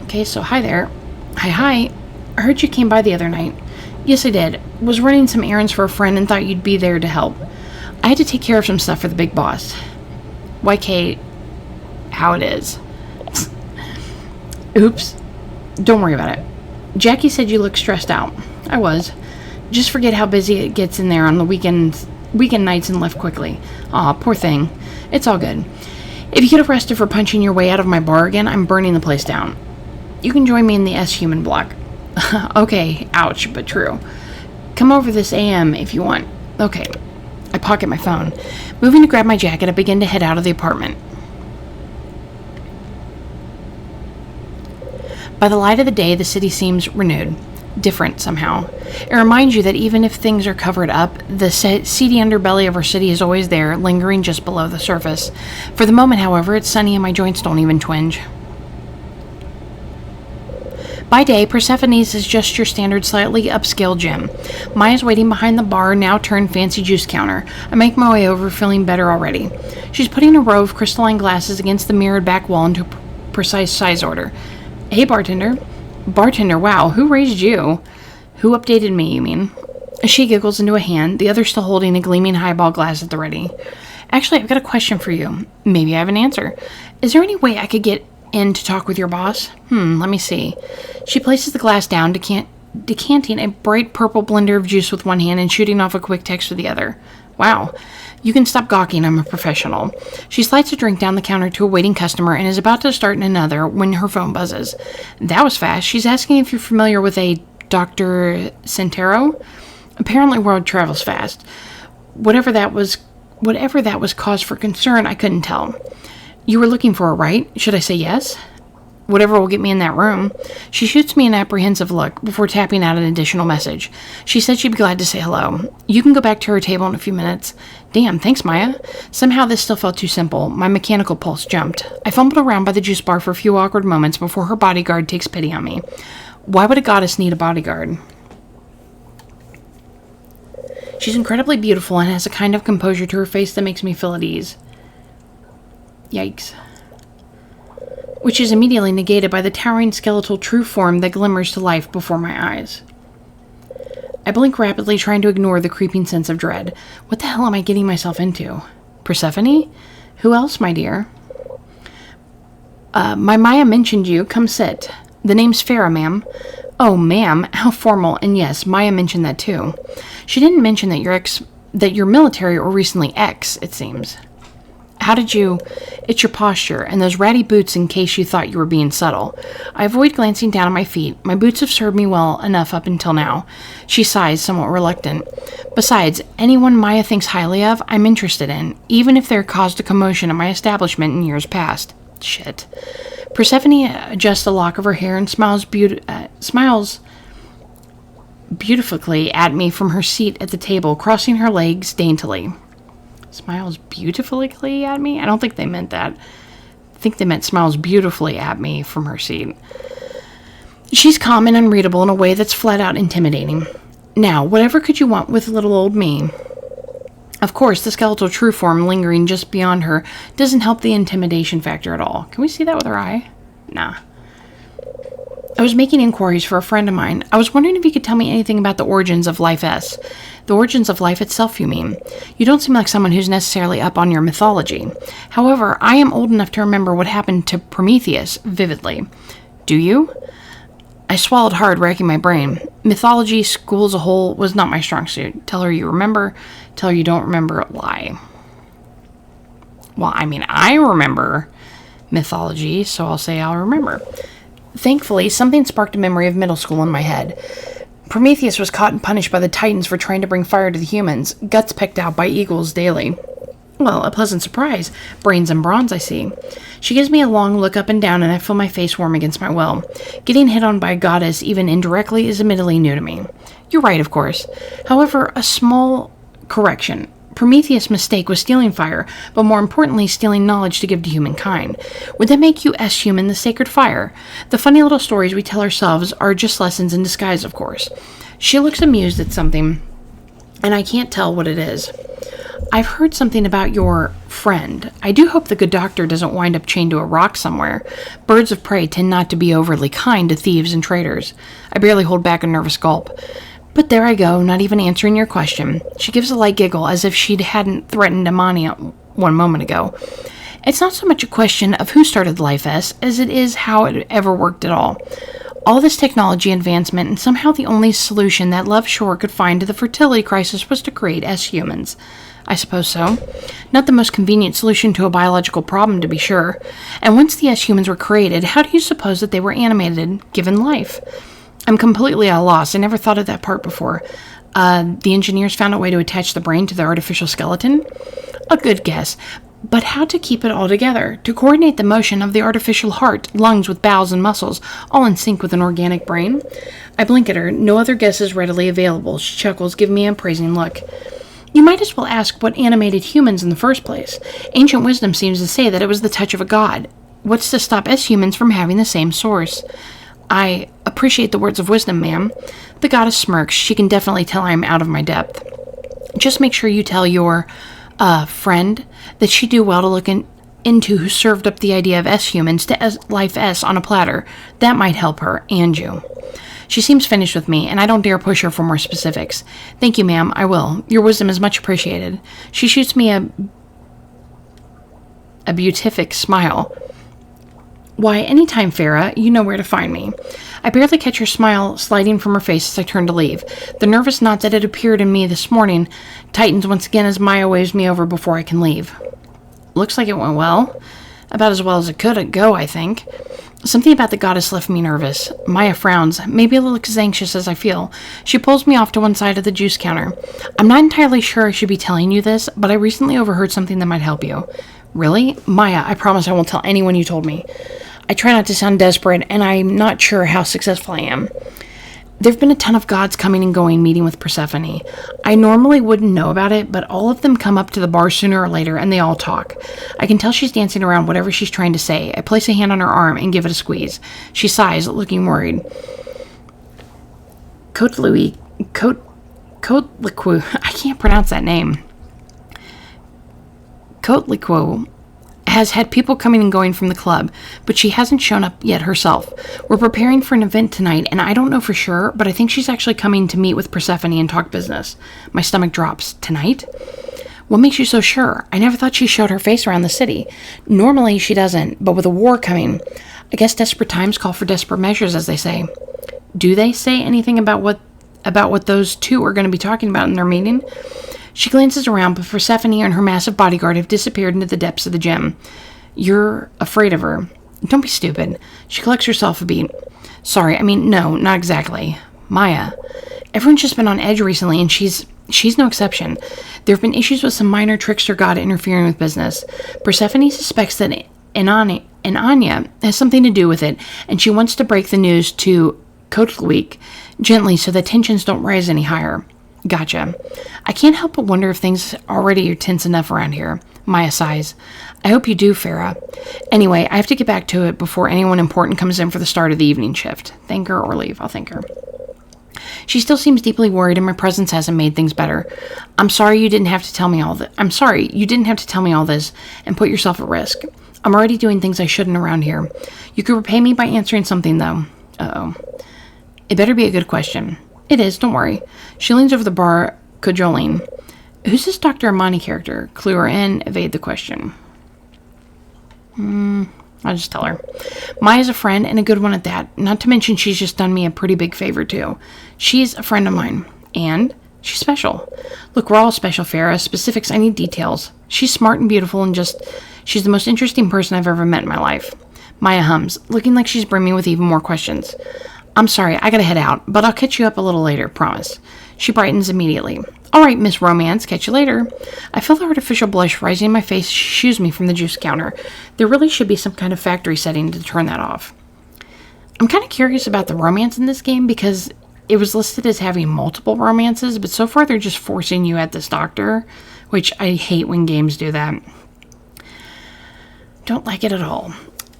Okay, so hi there. Hi. I heard you came by the other night. Yes, I did. Was running some errands for a friend and thought you'd be there to help. I had to take care of some stuff for the big boss. YK, how it is. Oops. Don't worry about it. Jackie said you look stressed out. I was. Just forget how busy it gets in there on the weekend nights and left quickly. Aw, poor thing. It's all good. If you get arrested for punching your way out of my bar again, I'm burning the place down. You can join me in the S-Human block. Okay, ouch, but true. Come over this AM if you want. Okay. I pocket my phone. Moving to grab my jacket, I begin to head out of the apartment. By the light of the day, the city seems renewed. Different somehow. It reminds you that even if things are covered up, the seedy underbelly of our city is always there, lingering just below the surface. For the moment, however, it's sunny and my joints don't even twinge. By day, Persephone's is just your standard slightly upscale gym. Maya's waiting behind the bar, now turned fancy juice counter. I make my way over, feeling better already. She's putting a row of crystalline glasses against the mirrored back wall into precise size order. Hey, bartender. Bartender, wow, who raised you? Who updated me, you mean? She giggles into a hand, the other still holding a gleaming highball glass at the ready. Actually, I've got a question for you. Maybe I have an answer. Is there any way I could get in to talk with your boss? Let me see. She places the glass down, decanting a bright purple blender of juice with one hand and shooting off a quick text with the other. Wow. You can stop gawking, I'm a professional. She slides a drink down the counter to a waiting customer and is about to start another when her phone buzzes. That was fast. She's asking if you're familiar with a Dr. Centero. Apparently word travels fast. Whatever that was cause for concern, I couldn't tell. You were looking for her, right? Should I say yes? Whatever will get me in that room. She shoots me an apprehensive look before tapping out an additional message. She said she'd be glad to say hello. You can go back to her table in a few minutes. Damn, thanks, Maya. Somehow this still felt too simple. My mechanical pulse jumped. I fumbled around by the juice bar for a few awkward moments before her bodyguard takes pity on me. Why would a goddess need a bodyguard? She's incredibly beautiful and has a kind of composure to her face that makes me feel at ease. Yikes. Which is immediately negated by the towering skeletal true form that glimmers to life before my eyes. I blink rapidly, trying to ignore the creeping sense of dread. What the hell am I getting myself into? Persephone? Who else, my dear? My Maya mentioned you. Come sit. The name's Farah, ma'am. Oh, ma'am. How formal. And yes, Maya mentioned that too. She didn't mention that you're military or recently ex, it seems. How did you... It's your posture, and those ratty boots in case you thought you were being subtle. I avoid glancing down at my feet. My boots have served me well enough up until now. She sighs, somewhat reluctant. Besides, anyone Maya thinks highly of, I'm interested in, even if they're caused a commotion at my establishment in years past. Shit. Persephone adjusts a lock of her hair and smiles beautifully at me from her seat at the table, crossing her legs daintily. Smiles beautifully at me? I don't think they meant that. I think they meant smiles beautifully at me from her seat. She's calm and unreadable in a way that's flat out intimidating. Now, whatever could you want with little old me? Of course, the skeletal true form lingering just beyond her doesn't help the intimidation factor at all. Can we see that with our eye? Nah. I was making inquiries for a friend of mine. I was wondering if you could tell me anything about the origins of Life S. The origins of life itself, you mean? You don't seem like someone who's necessarily up on your mythology. However, I am old enough to remember what happened to Prometheus vividly. Do you? I swallowed hard, racking my brain. Mythology, school as a whole, was not my strong suit. Tell her you remember. Tell her you don't remember. Lie. Well, I mean, I remember mythology, so I'll say I'll remember. Thankfully, something sparked a memory of middle school in my head. Prometheus was caught and punished by the Titans for trying to bring fire to the humans, guts pecked out by eagles daily. Well, a pleasant surprise. Brains and bronze, I see. She gives me a long look up and down, and I feel my face warm against my will. Getting hit on by a goddess, even indirectly, is admittedly new to me. You're right, of course. However, a small correction. Prometheus' mistake was stealing fire, but more importantly, stealing knowledge to give to humankind. Would that make you S-human the sacred fire? The funny little stories we tell ourselves are just lessons in disguise, of course. She looks amused at something, and I can't tell what it is. I've heard something about your friend. I do hope the good doctor doesn't wind up chained to a rock somewhere. Birds of prey tend not to be overly kind to thieves and traitors. I barely hold back a nervous gulp. But there I go, not even answering your question. She gives a light giggle, as if she hadn't threatened Amania 1 moment ago. It's not so much a question of who started Life S, as it is how it ever worked at all. All this technology advancement, and somehow the only solution that Love Shore could find to the fertility crisis was to create S-humans. I suppose so. Not the most convenient solution to a biological problem, to be sure. And once the S-humans were created, how do you suppose that they were animated, given life? I'm completely at a loss. I never thought of that part before. The engineers found a way to attach the brain to the artificial skeleton? A good guess. But how to keep it all together? To coordinate the motion of the artificial heart, lungs with bowels and muscles, all in sync with an organic brain? I blink at her. No other guess is readily available. She chuckles, giving me an appraising look. You might as well ask what animated humans in the first place. Ancient wisdom seems to say that it was the touch of a god. What's to stop S-humans from having the same source? I appreciate the words of wisdom, ma'am. The goddess smirks. She can definitely tell I am out of my depth. Just make sure you tell your, friend that she'd do well to look into who served up the idea of S-humans to Life S on a platter. That might help her, and you. She seems finished with me, and I don't dare push her for more specifics. Thank you, ma'am. I will. Your wisdom is much appreciated. She shoots me a beatific smile. Why, anytime, Farah. You know where to find me. I barely catch her smile sliding from her face as I turn to leave. The nervous knot that had appeared in me this morning tightens once again as Maya waves me over before I can leave. Looks like it went well. About as well as it could go, I think. Something about the goddess left me nervous. Maya frowns, maybe a little as anxious as I feel. She pulls me off to one side of the juice counter. I'm not entirely sure I should be telling you this, but I recently overheard something that might help you. Really? Maya, I promise I won't tell anyone you told me. I try not to sound desperate, and I'm not sure how successful I am. There've been a ton of gods coming and going meeting with Persephone. I normally wouldn't know about it, but all of them come up to the bar sooner or later, and they all talk. I can tell she's dancing around whatever she's trying to say. I place a hand on her arm and give it a squeeze. She sighs, looking worried. Kotliqu, I can't pronounce that name. Kotliqu has had people coming and going from the club, but she hasn't shown up yet herself. We're preparing for an event tonight, and I don't know for sure, but I think she's actually coming to meet with Persephone and talk business. My stomach drops. Tonight? What makes you so sure? I never thought she showed her face around the city. Normally she doesn't, but with a war coming, I guess desperate times call for desperate measures, as they say. Do they say anything about what those two are going to be talking about in their meeting? She glances around, but Persephone and her massive bodyguard have disappeared into the depths of the gym. You're afraid of her. Don't be stupid. She collects herself a beat. Sorry, no, not exactly. Maya. Everyone's just been on edge recently, and she's no exception. There have been issues with some minor trickster god interfering with business. Persephone suspects that Anya has something to do with it, and she wants to break the news to Kotliqu gently so that tensions don't rise any higher. Gotcha. I can't help but wonder if things already are tense enough around here. Maya sighs. I hope you do, Farah. Anyway, I have to get back to it before anyone important comes in for the start of the evening shift. Thank her or leave. I'll thank her. She still seems deeply worried, and my presence hasn't made things better. I'm sorry you didn't have to tell me all this. I'm sorry you didn't have to tell me all this and put yourself at risk. I'm already doing things I shouldn't around here. You could repay me by answering something, though. Uh-oh. It better be a good question. It is, don't worry. She leans over the bar, cajoling. Who's this Dr. Amani character? Clue her in, evade the question. I'll just tell her. Maya's a friend, and a good one at that. Not to mention she's just done me a pretty big favor, too. She's a friend of mine. And she's special. Look, we're all special, Farah. Specifics, I need details. She's smart and beautiful and she's the most interesting person I've ever met in my life. Maya hums, looking like she's brimming with even more questions. I'm sorry, I gotta head out, but I'll catch you up a little later, promise. She brightens immediately. All right, Miss Romance, catch you later. I feel the artificial blush rising in my face. She shoos me from the juice counter. There really should be some kind of factory setting to turn that off. I'm kind of curious about the romance in this game because it was listed as having multiple romances, but so far they're just forcing you at this doctor, which I hate when games do that. Don't like it at all.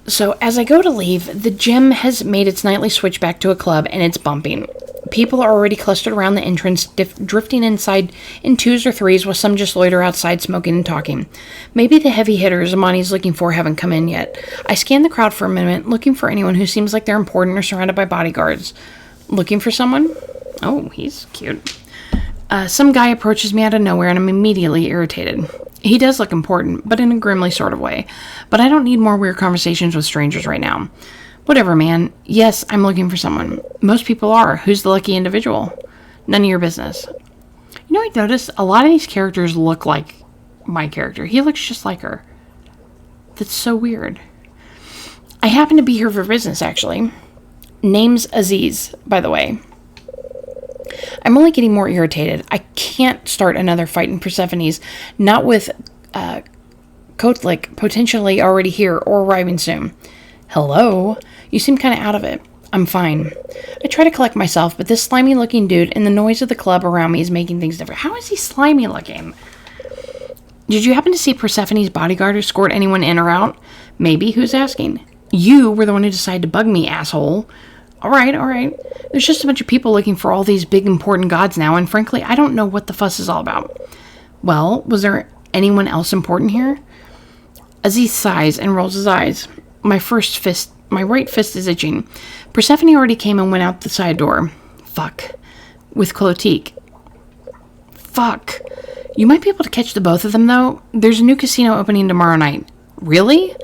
So as I go to leave, the gym has made its nightly switch back to a club, and it's bumping. People are already clustered around the entrance, drifting inside in twos or threes, while some just loiter outside smoking and talking. Maybe the heavy hitters Amani's looking for haven't come in yet. I scan the crowd for a minute, looking for anyone who seems like they're important or surrounded by bodyguards. Looking for someone? Oh, he's cute. Some guy approaches me out of nowhere, and I'm immediately irritated. He does look important, but in a grimly sort of way. But I don't need more weird conversations with strangers right now. Whatever, man. Yes, I'm looking for someone. Most people are. Who's the lucky individual? None of your business. You know, I noticed a lot of these characters look like my character. He looks just like her. That's so weird. I happen to be here for business, actually. Name's Aziz, by the way. I'm only getting more irritated. I can't start another fight in Persephone's, not with Kotlik potentially already here or arriving soon. Hello? You seem kind of out of it. I'm fine. I try to collect myself, but this slimy-looking dude and the noise of the club around me is making things different. How is he slimy-looking? Did you happen to see Persephone's bodyguard escort anyone in or out? Maybe. Who's asking? You were the one who decided to bug me, asshole. All right. There's just a bunch of people looking for all these big important gods now, and frankly, I don't know what the fuss is all about. Well, was there anyone else important here? Aziz sighs and rolls his eyes. My right fist is itching. Persephone already came and went out the side door. Fuck. With Clotique. Fuck. You might be able to catch the both of them, though. There's a new casino opening tomorrow night. Really?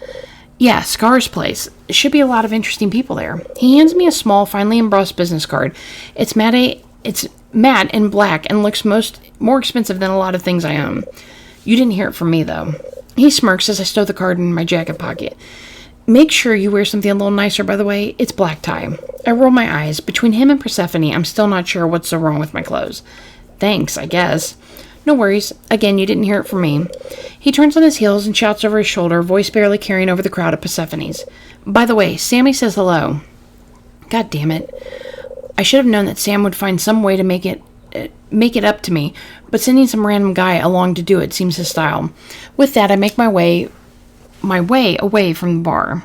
Yeah, Scar's place. Should be a lot of interesting people there. He hands me a small, finely embossed business card. It's matte and black and looks more expensive than a lot of things I own. You didn't hear it from me, though. He smirks as I stow the card in my jacket pocket. Make sure you wear something a little nicer, by the way. It's black tie. I roll my eyes. Between him and Persephone, I'm still not sure what's so wrong with my clothes. Thanks, I guess. No worries. Again, you didn't hear it from me. He turns on his heels and shouts over his shoulder, voice barely carrying over the crowd at Persephone's. By the way, Sammy says hello. God damn it. I should have known that Sam would find some way to make it up to me, but sending some random guy along to do it seems his style. With that, I make my way away from the bar.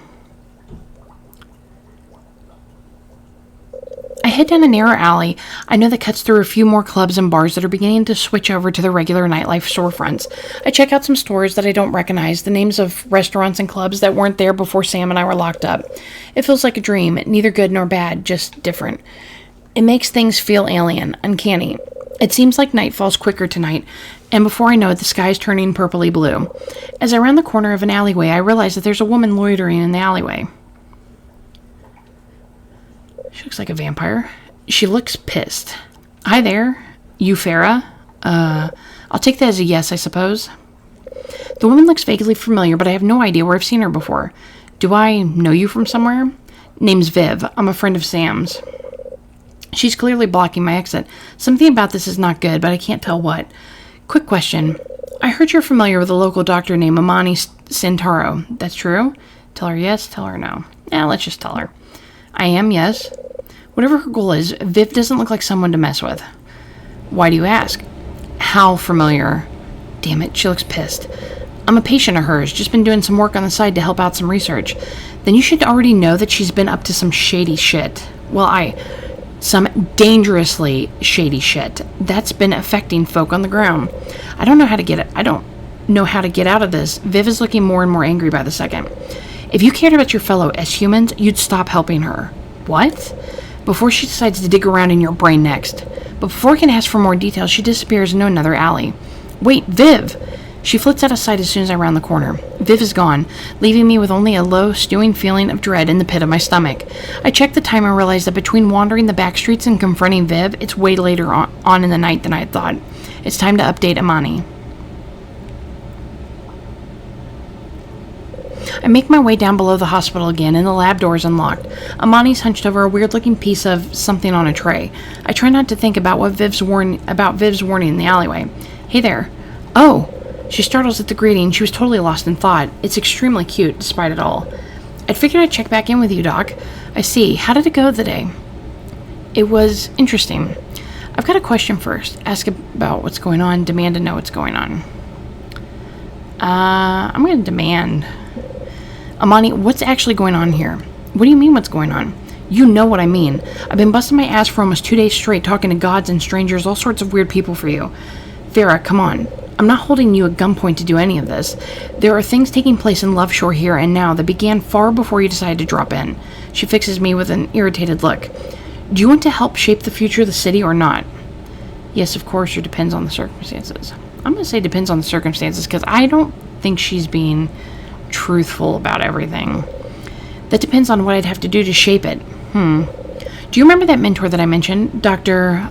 I head down a narrow alley I know that cuts through a few more clubs and bars that are beginning to switch over to the regular nightlife storefronts. I check out some stores that I don't recognize, the names of restaurants and clubs that weren't there before Sam and I were locked up. It feels like a dream, neither good nor bad, just different. It makes things feel alien, uncanny. It seems like night falls quicker tonight, and before I know it, the sky is turning purpley blue. As I round the corner of an alleyway, I realize that there's a woman loitering in the alleyway. She looks like a vampire. She looks pissed. Hi there. You Farah? I'll take that as a yes, I suppose. The woman looks vaguely familiar, but I have no idea where I've seen her before. Do I know you from somewhere? Name's Viv. I'm a friend of Sam's. She's clearly blocking my exit. Something about this is not good, but I can't tell what. Quick question. I heard you're familiar with a local doctor named Amani Santaro. That's true? Tell her yes, tell her no. Let's just tell her. I am, yes. Whatever her goal is, Viv doesn't look like someone to mess with. Why do you ask? How familiar? Damn it, she looks pissed. I'm a patient of hers, just been doing some work on the side to help out some research. Then you should already know that she's been up to some shady shit. Some dangerously shady shit. That's been affecting folk on the ground. I don't know how to get out of this. Viv is looking more and more angry by the second. If you cared about your fellow as humans, you'd stop helping her. What? Before she decides to dig around in your brain next. But before I can ask for more details, she disappears into another alley. Wait, Viv! She flits out of sight as soon as I round the corner. Viv is gone, leaving me with only a low, stewing feeling of dread in the pit of my stomach. I check the time and realize that between wandering the back streets and confronting Viv, it's way later on in the night than I had thought. It's time to update Amani. I make my way down below the hospital again, and the lab door is unlocked. Amani's hunched over a weird-looking piece of something on a tray. I try not to think about Viv's warning in the alleyway. Hey there. Oh! She startles at the greeting. She was totally lost in thought. It's extremely cute, despite it all. I'd figured I'd check back in with you, Doc. I see. How did it go today? It was interesting. I've got a question first. Ask about what's going on. Demand to know what's going on. I'm going to demand. Amani, what's actually going on here? What do you mean what's going on? You know what I mean. I've been busting my ass for almost 2 days straight, talking to gods and strangers, all sorts of weird people for you. Farah, come on. I'm not holding you at gunpoint to do any of this. There are things taking place in Love Shore here and now that began far before you decided to drop in. She fixes me with an irritated look. Do you want to help shape the future of the city or not? Yes, of course, it depends on the circumstances. I'm going to say depends on the circumstances because I don't think she's being truthful about everything. That depends on what I'd have to do to shape it. Do you remember that mentor that I mentioned, Dr.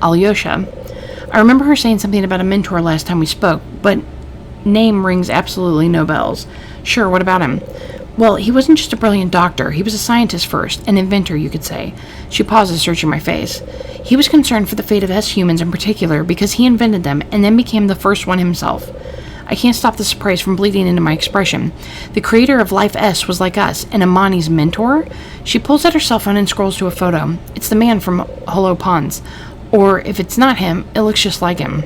Alyosha? I remember her saying something about a mentor last time we spoke, but name rings absolutely no bells. Sure, what about him? Well, he wasn't just a brilliant doctor. He was a scientist first, an inventor, you could say. She pauses, searching my face. He was concerned for the fate of S-humans in particular because he invented them and then became the first one himself. I can't stop the surprise from bleeding into my expression. The creator of Life S was like us, and Amani's mentor? She pulls out her cell phone and scrolls to a photo. It's the man from Hollow Ponds. Or, if it's not him, it looks just like him.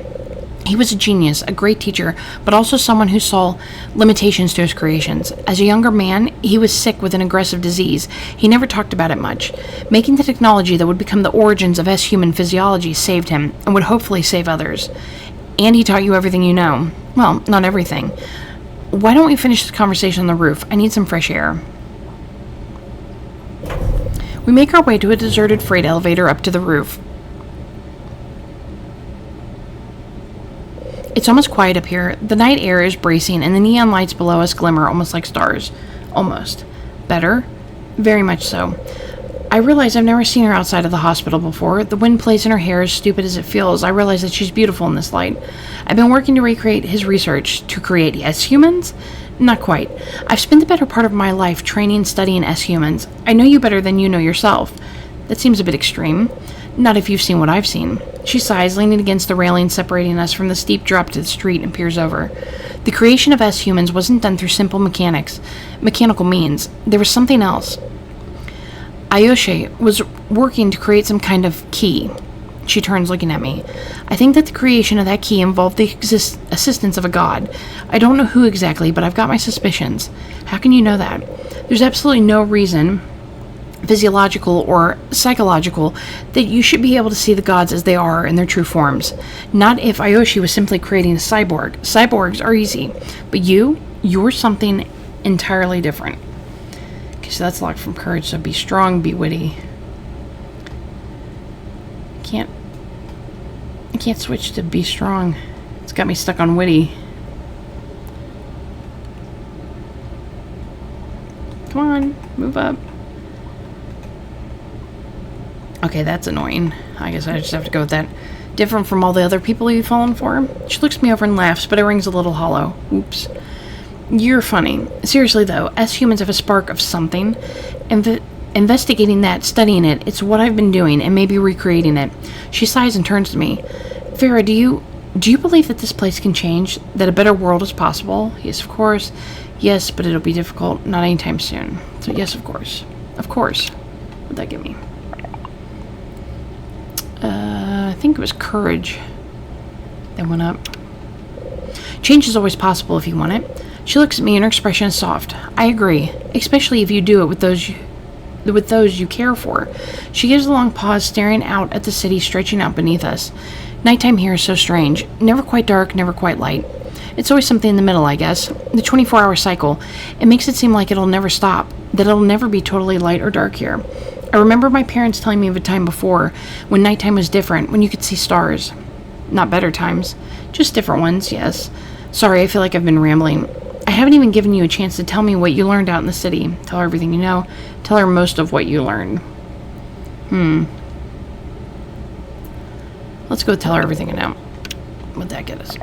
He was a genius, a great teacher, but also someone who saw limitations to his creations. As a younger man, he was sick with an aggressive disease. He never talked about it much. Making the technology that would become the origins of S-human physiology saved him, and would hopefully save others. And he taught you everything you know. Well, not everything. Why don't we finish this conversation on the roof? I need some fresh air. We make our way to a deserted freight elevator up to the roof. It's almost quiet up here. The night air is bracing, and the neon lights below us glimmer almost like stars. Almost. Better? Very much so. I realize I've never seen her outside of the hospital before. The wind plays in her hair, as stupid as it feels. I realize that she's beautiful in this light. I've been working to recreate his research. To create S-humans? Not quite. I've spent the better part of my life training and studying S-humans. I know you better than you know yourself. That seems a bit extreme. Not if you've seen what I've seen. She sighs, leaning against the railing separating us from the steep drop to the street, and peers over. The creation of S-humans wasn't done through simple mechanical means. There was something else. Ayoshe was working to create some kind of key. She turns, looking at me. I think that the creation of that key involved the assistance of a god. I don't know who exactly, but I've got my suspicions. How can you know that? There's absolutely no reason, physiological or psychological, that you should be able to see the gods as they are in their true forms. Not if Ayoshe was simply creating a cyborg. Cyborgs are easy. But you're something entirely different. Okay, so that's locked from courage, so be strong, be witty. I can't switch to be strong. It's got me stuck on witty. Come on, move up. Okay, that's annoying. I guess I just have to go with that. Different from all the other people you've fallen for. She looks me over and laughs, but it rings a little hollow. Oops. You're funny. Seriously, though, S-humans have a spark of something. Investigating that, studying it, it's what I've been doing, and maybe recreating it. She sighs and turns to me. Farah, do you believe that this place can change? That a better world is possible? Yes, of course. Yes, but it'll be difficult. Not anytime soon. So yes, of course. Of course. What'd that give me? I think it was courage that went up. Change is always possible if you want it. She looks at me and her expression is soft. I agree, especially if you do it with those you care for. She gives a long pause, staring out at the city stretching out beneath us. Nighttime here is so strange. Never quite dark, never quite light. It's always something in the middle, I guess. The 24-hour cycle. It makes it seem like it'll never stop, that it'll never be totally light or dark here. I remember my parents telling me of a time before when nighttime was different, when you could see stars. Not better times, just different ones, yes. Sorry, I feel like I've been rambling. I haven't even given you a chance to tell me what you learned out in the city. Tell her everything you know. Tell her most of what you learned. Let's go tell her everything I know. What'd that get us?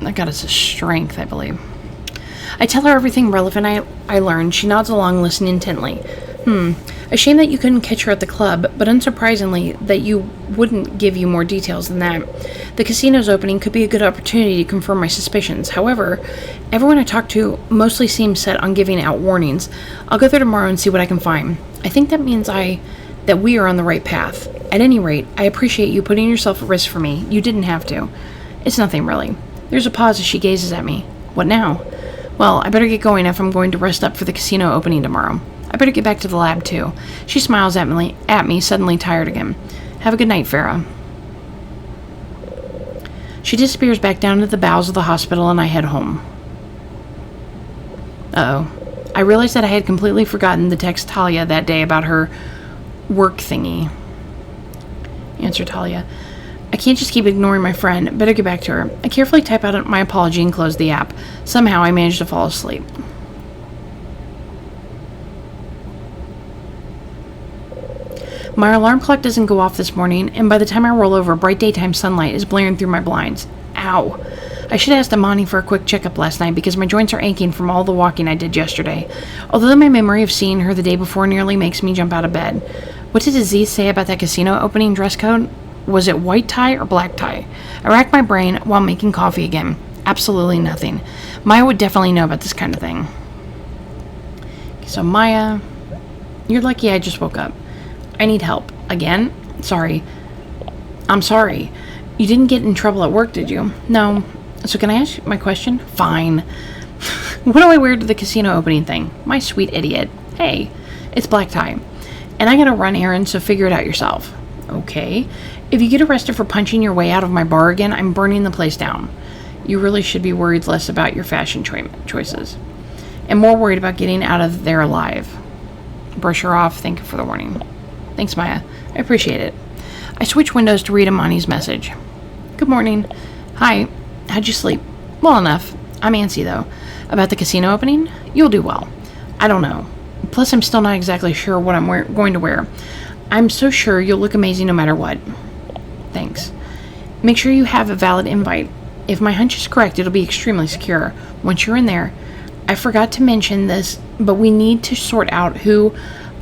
That got us a strength, I believe. I tell her everything relevant I learned. She nods along, listening intently. A shame that you couldn't catch her at the club, but unsurprisingly, that you wouldn't give you more details than that. The casino's opening could be a good opportunity to confirm my suspicions. However, everyone I talk to mostly seems set on giving out warnings. I'll go there tomorrow and see what I can find. I think that means that we are on the right path. At any rate, I appreciate you putting yourself at risk for me. You didn't have to. It's nothing, really. There's a pause as she gazes at me. What now? Well, I better get going if I'm going to rest up for the casino opening tomorrow. I better get back to the lab, too. She smiles at me, suddenly tired again. Have a good night, Farah. She disappears back down into the bowels of the hospital, and I head home. Uh-oh. I realized that I had completely forgotten to text Talia that day about her work thingy. Answer Talia. I can't just keep ignoring my friend. Better get back to her. I carefully type out my apology and close the app. Somehow I managed to fall asleep. My alarm clock doesn't go off this morning, and by the time I roll over, bright daytime sunlight is blaring through my blinds. Ow. I should have asked Amani for a quick checkup last night because my joints are aching from all the walking I did yesterday. Although my memory of seeing her the day before nearly makes me jump out of bed. What did Aziz say about that casino opening dress code? Was it white tie or black tie? I racked my brain while making coffee again. Absolutely nothing. Maya would definitely know about this kind of thing. So Maya, you're lucky I just woke up. I need help. Again? Sorry. I'm sorry. You didn't get in trouble at work, did you? No. So can I ask you my question? Fine. What do I wear to the casino opening thing? My sweet idiot. Hey, it's black tie. And I gotta run errands, so figure it out yourself. Okay. If you get arrested for punching your way out of my bar again, I'm burning the place down. You really should be worried less about your fashion choices. And more worried about getting out of there alive. Brush her off. Thank you for the warning. Thanks, Maya. I appreciate it. I switch windows to read Amani's message. Good morning. Hi. How'd you sleep? Well enough. I'm antsy, though. About the casino opening? You'll do well. I don't know. Plus, I'm still not exactly sure what I'm going to wear. I'm so sure you'll look amazing no matter what. Thanks. Make sure you have a valid invite. If my hunch is correct, it'll be extremely secure. Once you're in there, I forgot to mention this, but we need to sort out who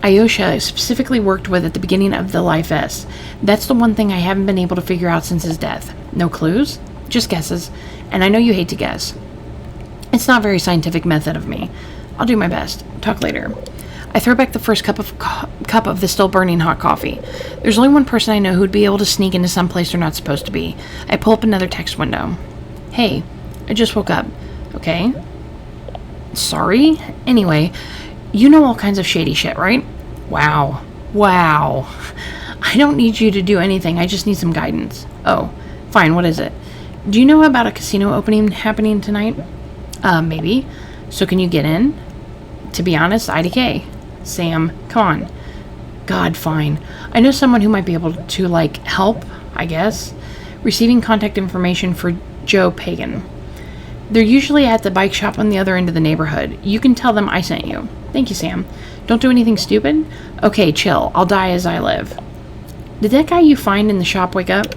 Ayosha specifically worked with at the beginning of the Life S. That's the one thing I haven't been able to figure out since his death. No clues? Just guesses. And I know you hate to guess. It's not a very scientific method of me. I'll do my best. Talk later. I throw back the first cup of the still burning hot coffee. There's only one person I know who'd be able to sneak into some place they're not supposed to be. I pull up another text window. Hey, I just woke up. Okay. Sorry? Anyway, you know all kinds of shady shit, right? Wow. I don't need you to do anything. I just need some guidance. Oh, fine. What is it? Do you know about a casino opening happening tonight? Maybe. So can you get in? To be honest, IDK. Sam, come on. God, fine. I know someone who might be able to, help, I guess. Receiving contact information for Joe Pagan. They're usually at the bike shop on the other end of the neighborhood. You can tell them I sent you. Thank you, Sam. Don't do anything stupid? Okay, chill. I'll die as I live. Did that guy you find in the shop wake up?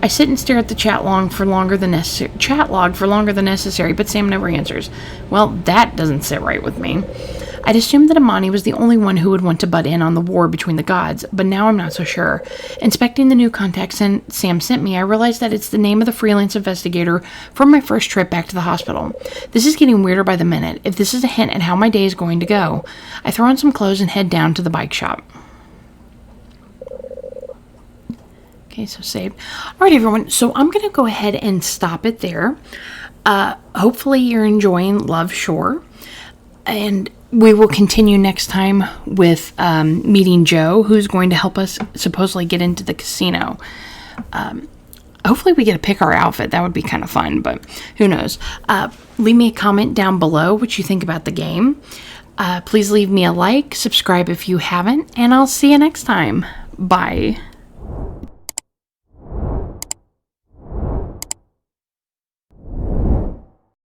I sit and stare at the chat log for longer than necessary, but Sam never answers. Well, that doesn't sit right with me. I'd assumed that Amani was the only one who would want to butt in on the war between the gods, but now I'm not so sure. Inspecting the new contacts Sam sent me, I realized that it's the name of the freelance investigator from my first trip back to the hospital. This is getting weirder by the minute. If this is a hint at how my day is going to go, I throw on some clothes and head down to the bike shop. Okay, so saved. All right, everyone. So I'm going to go ahead and stop it there. Hopefully you're enjoying Love Shore. And we will continue next time with meeting Joe, who's going to help us supposedly get into the casino. Hopefully we get to pick our outfit. That would be kind of fun, but who knows. Leave me a comment down below what you think about the game. Please leave me a like, subscribe if you haven't, and I'll see you next time. Bye.